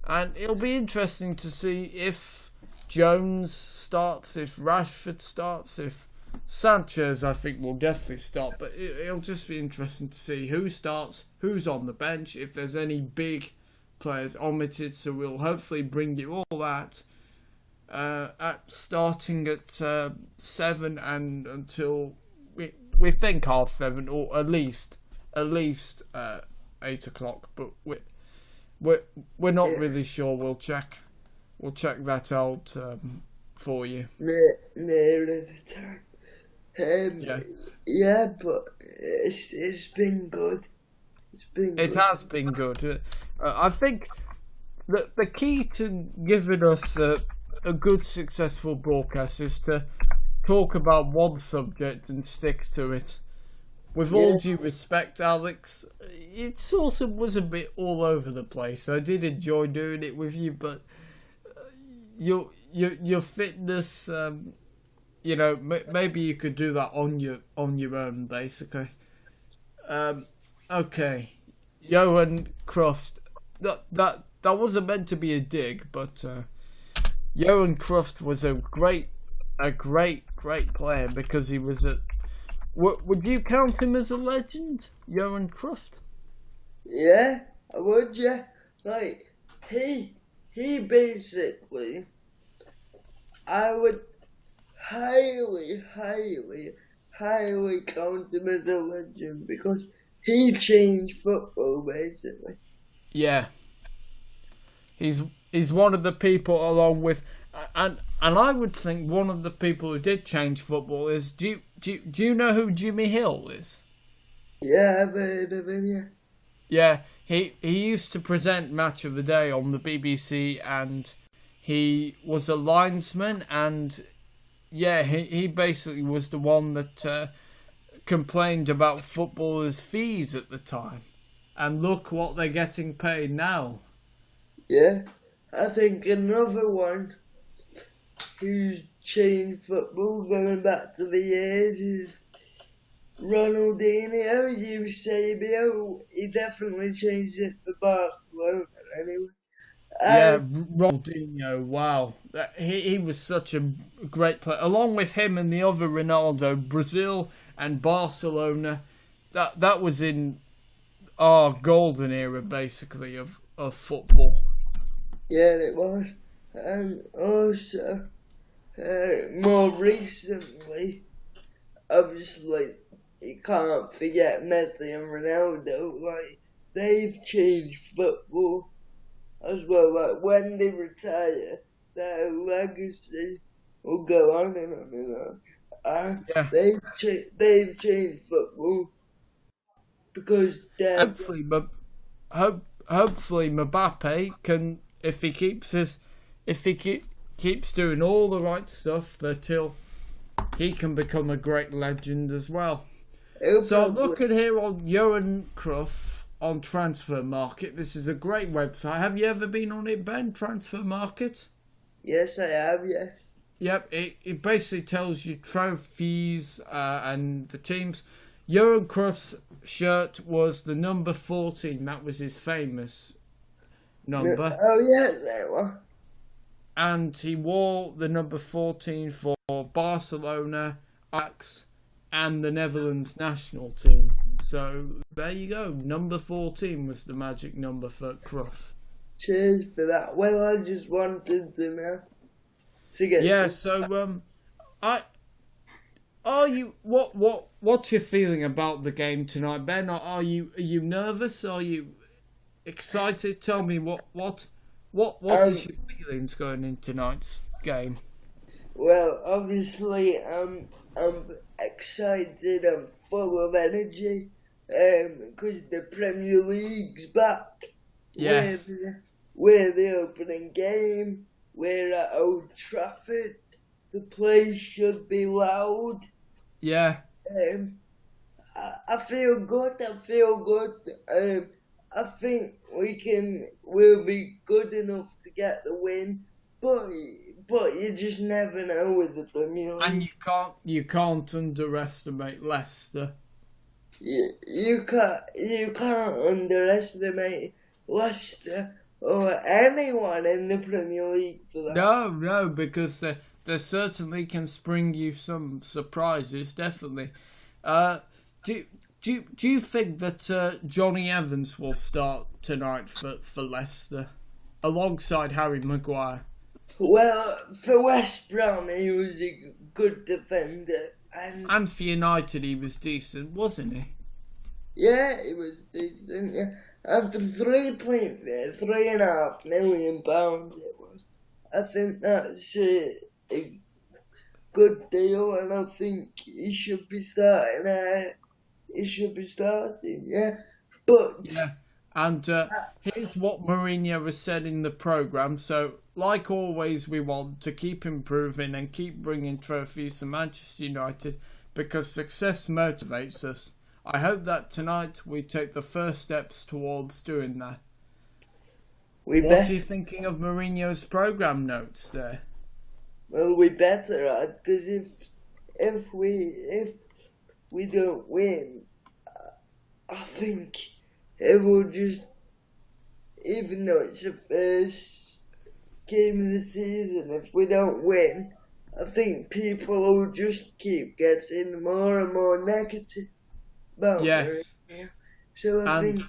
and it'll be interesting to see if Jones starts, if Rashford starts, if Sanchez, I think, will definitely start, but it'll just be interesting to see who starts, who's on the bench, if there's any big players omitted. So we'll hopefully bring you all that starting at 7 and until we think 7:30, or at least 8 o'clock. But we're not really sure. We'll check that out for you. Near the time. Yeah, but it's been good. It has been good. I think the key to giving us a good, successful broadcast is to talk about one subject and stick to it. With all due respect, Alex, it sort of was a bit all over the place. I did enjoy doing it with you, but your fitness, maybe you could do that on your own, basically. Okay, Johan Cruyff. That wasn't meant to be a dig, but Johan Cruyff was a great a great player because he was a. Would you count him as a legend, Johan Cruyff? Yeah, I would, yeah. Like, he basically, I would highly, highly, highly count him as a legend because he changed football, basically. Yeah. He's one of the people along with and I would think one of the people who did change football is do you know who Jimmy Hill is? Yeah, I've heard of him, yeah. Yeah, he used to present Match of the Day on the BBC and he was a linesman and yeah, he basically was the one that complained about footballers' fees at the time. And look what they're getting paid now. Yeah, I think another one who's changed football going back to the years is Ronaldinho, Eusebio. He definitely changed it for Barcelona anyway. Yeah, Ronaldinho, wow. He was such a great player. Along with him and the other Ronaldo, Brazil and Barcelona, that was in our golden era, basically, of football. Yeah, it was. And also, more recently, obviously, you can't forget Messi and Ronaldo. Like, they've changed football as well. Like, when they retire, their legacy will go on and on and on. Yeah. They've changed football because they're... Hopefully Mbappe can, if he keeps doing all the right stuff, that he can become a great legend as well. So look at here on Johan Cruyff on Transfer Market. This is a great website. Have you ever been on it, Ben? Transfer Market? Yes, I have. Yes. Yep. It basically tells you trophies and the teams. Johan Cruyff's shirt was the number 14. That was his famous number. Oh yes, that one. And he wore the number 14 for Barcelona, Ajax, and the Netherlands national team. So there you go. Number 14 was the magic number for Cruyff. Cheers for that. Well, I just wanted to know. Yeah. So what's your feeling about the game tonight, Ben? Are you nervous? Are you excited? Tell me what is your feelings going into tonight's game? Well, obviously, I'm excited. I'm full of energy. Because the Premier League's back. Yes. We're the opening game. We're at Old Trafford. The place should be loud. Yeah. I feel good. I think we'll be good enough to get the win, but you just never know with the Premier League. And you can't underestimate Leicester. You can't underestimate Leicester or anyone in the Premier League for that. No, because they certainly can spring you some surprises. Definitely. Do you think that Johnny Evans will start tonight for Leicester alongside Harry Maguire? Well, for West Brom, he was a good defender. And for United, he was decent, wasn't he? Yeah, he was decent, yeah. And for £3.5 million it was. I think that's a good deal, and I think he should be starting. Yeah. But yeah. And here's what Mourinho has said in the programme. So, like always, we want to keep improving and keep bringing trophies to Manchester United because success motivates us. I hope that tonight we take the first steps towards doing that. What are you thinking of Mourinho's programme notes there? Well, we better, because if we don't win, I think it will just, even though it's the first game of the season, if we don't win, I think people will just keep getting more and more negative about Yes, Mourinho. So and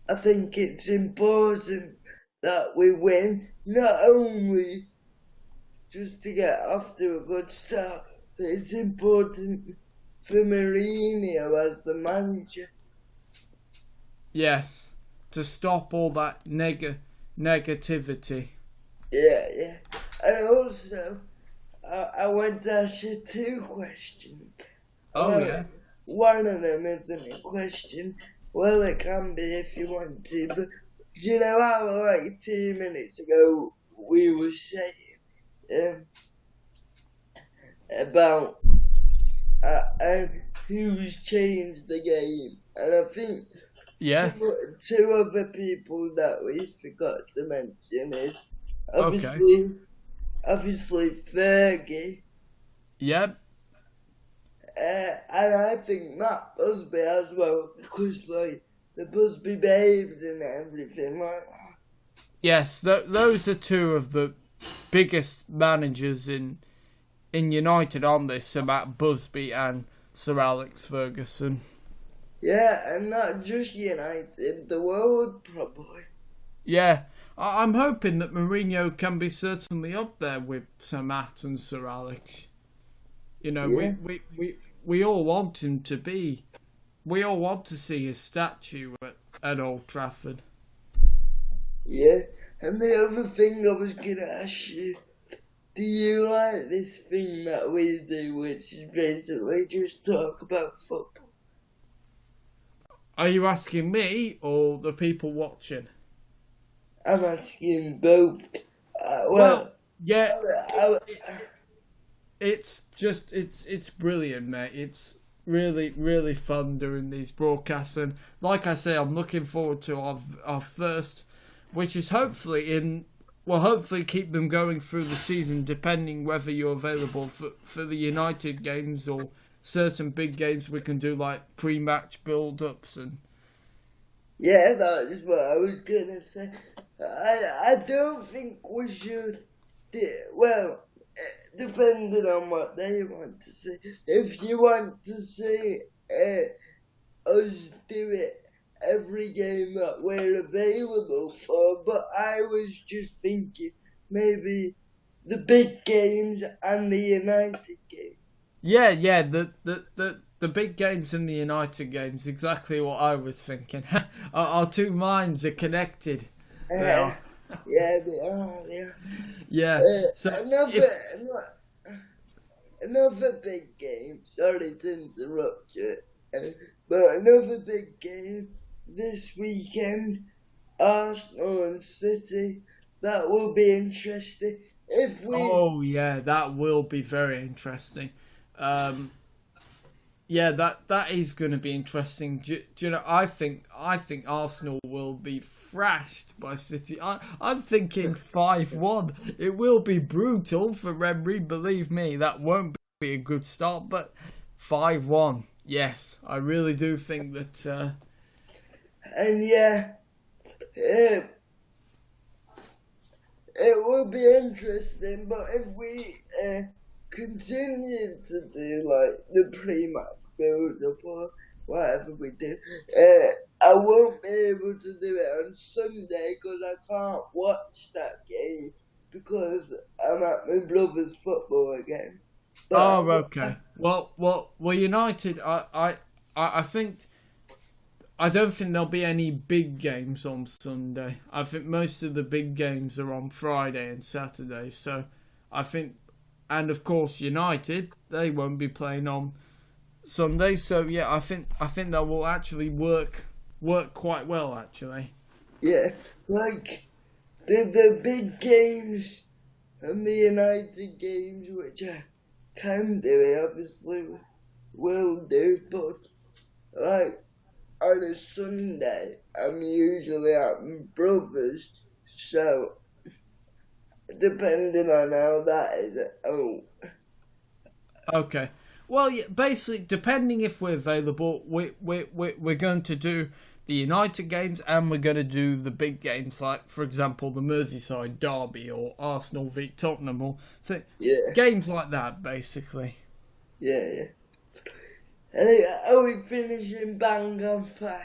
I think it's important that we win, not only just to get off to a good start, but it's important for Mourinho as the manager. yes, to stop all that negativity. Yeah. And also, I want to ask you two questions. Oh yeah. One of them isn't a question. Well, it can be if you want to, but do you know how, like, 2 minutes ago, we were saying about who's changed the game? And I think Yeah. two other people that we forgot to mention is Okay. obviously Fergie. Yep. And I think Matt Busby as well, because like the Busby babes and everything like that. Yes, those are two of the biggest managers in United, aren't they? Sir Matt Busby and Sir Alex Ferguson. Yeah, and not just United, the world probably. Yeah, I'm hoping that Mourinho can be certainly up there with Sir Matt and Sir Alex. You know, Yeah. we all want him to be. We all want to see his statue at Old Trafford. Yeah, and the other thing I was gonna ask you, do you like this thing that we do, which is basically just talk about football? Are you asking me or the people watching? I'm asking both. Well, yeah, I, it's brilliant, mate. It's really fun doing these broadcasts, and like I say, I'm looking forward to our first, which is hopefully keep them going through the season, depending whether you're available for the United games or certain big games. We can do like pre-match build-ups and. yeah, that is what I was gonna say. I don't think we should. Well, depending on what they want to say. If you want to see us do it every game that we're available for, but I was just thinking maybe the big games and the United game. Yeah, the big games and the United games, exactly what I was thinking. Our two minds are connected. They are. Yeah, they are. Yeah. So another big game. Sorry to interrupt you, but another big game this weekend. Arsenal and City. That will be interesting. Oh yeah, that will be very interesting. Yeah, that is going to be interesting. Do you know? I think Arsenal will be thrashed by City. I'm thinking 5-1. It will be brutal for Emery. Believe me, that won't be a good start. But 5-1, yes, I really do think that. And yeah, it will be interesting. But if we continue to do like the pre-match build-up or whatever we do, I won't be able to do it on Sunday because I can't watch that game because I'm at my brother's football again. But, okay. Well, United. I think. I don't think there'll be any big games on Sunday. I think most of the big games are on Friday and Saturday. So, I think. And of course, United, they won't be playing on Sunday. So yeah, I think that will actually work quite well, actually. Yeah, like the big games and the United games, which I can do, it obviously will do. But like on a Sunday, I'm usually at my brother's, so. Depending on how that is. Okay. Well, yeah, basically, depending if we're available, we're going to do the United games, and we're going to do the big games like, for example, the Merseyside derby or Arsenal v Tottenham or games like that, basically. Yeah. And are we finishing bang on 5?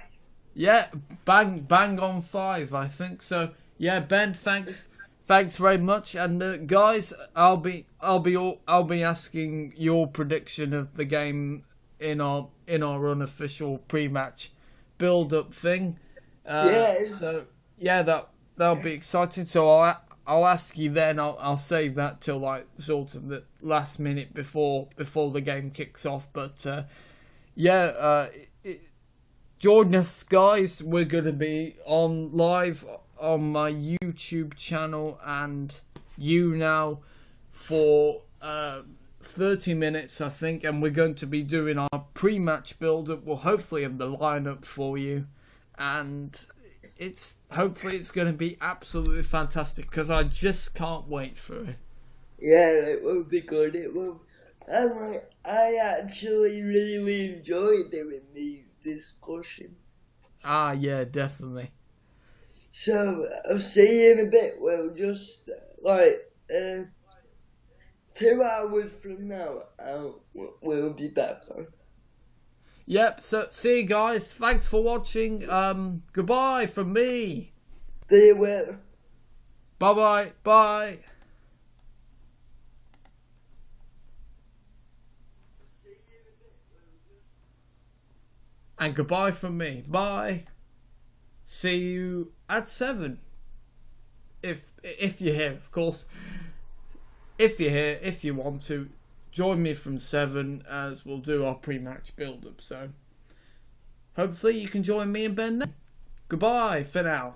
Yeah, bang on 5, I think so. Yeah, Ben, thanks very much. And guys, I'll be asking your prediction of the game in our unofficial pre-match build-up thing. So yeah, that'll be exciting. So I'll ask you then. I'll save that till like sort of the last minute before the game kicks off. But join us, guys. We're gonna be on live on my YouTube channel and YouNow for 30 minutes, I think, and we're going to be doing our pre-match build-up. We'll hopefully have the lineup for you, and hopefully it's going to be absolutely fantastic because I just can't wait for it. Yeah, it will be good. It will. I actually really enjoy doing these discussions. Ah, yeah, definitely. So I'll see you in a bit. We'll just 2 hours from now, we'll be back on. Yep, so see you guys. Thanks for watching. Goodbye from me. See you, Will. Bye-bye. Bye. And goodbye from me. Bye. See you at 7. If you're here, of course. If you're here, if you want to, join me from 7 as we'll do our pre-match build-up. So hopefully you can join me and Ben then. Goodbye for now.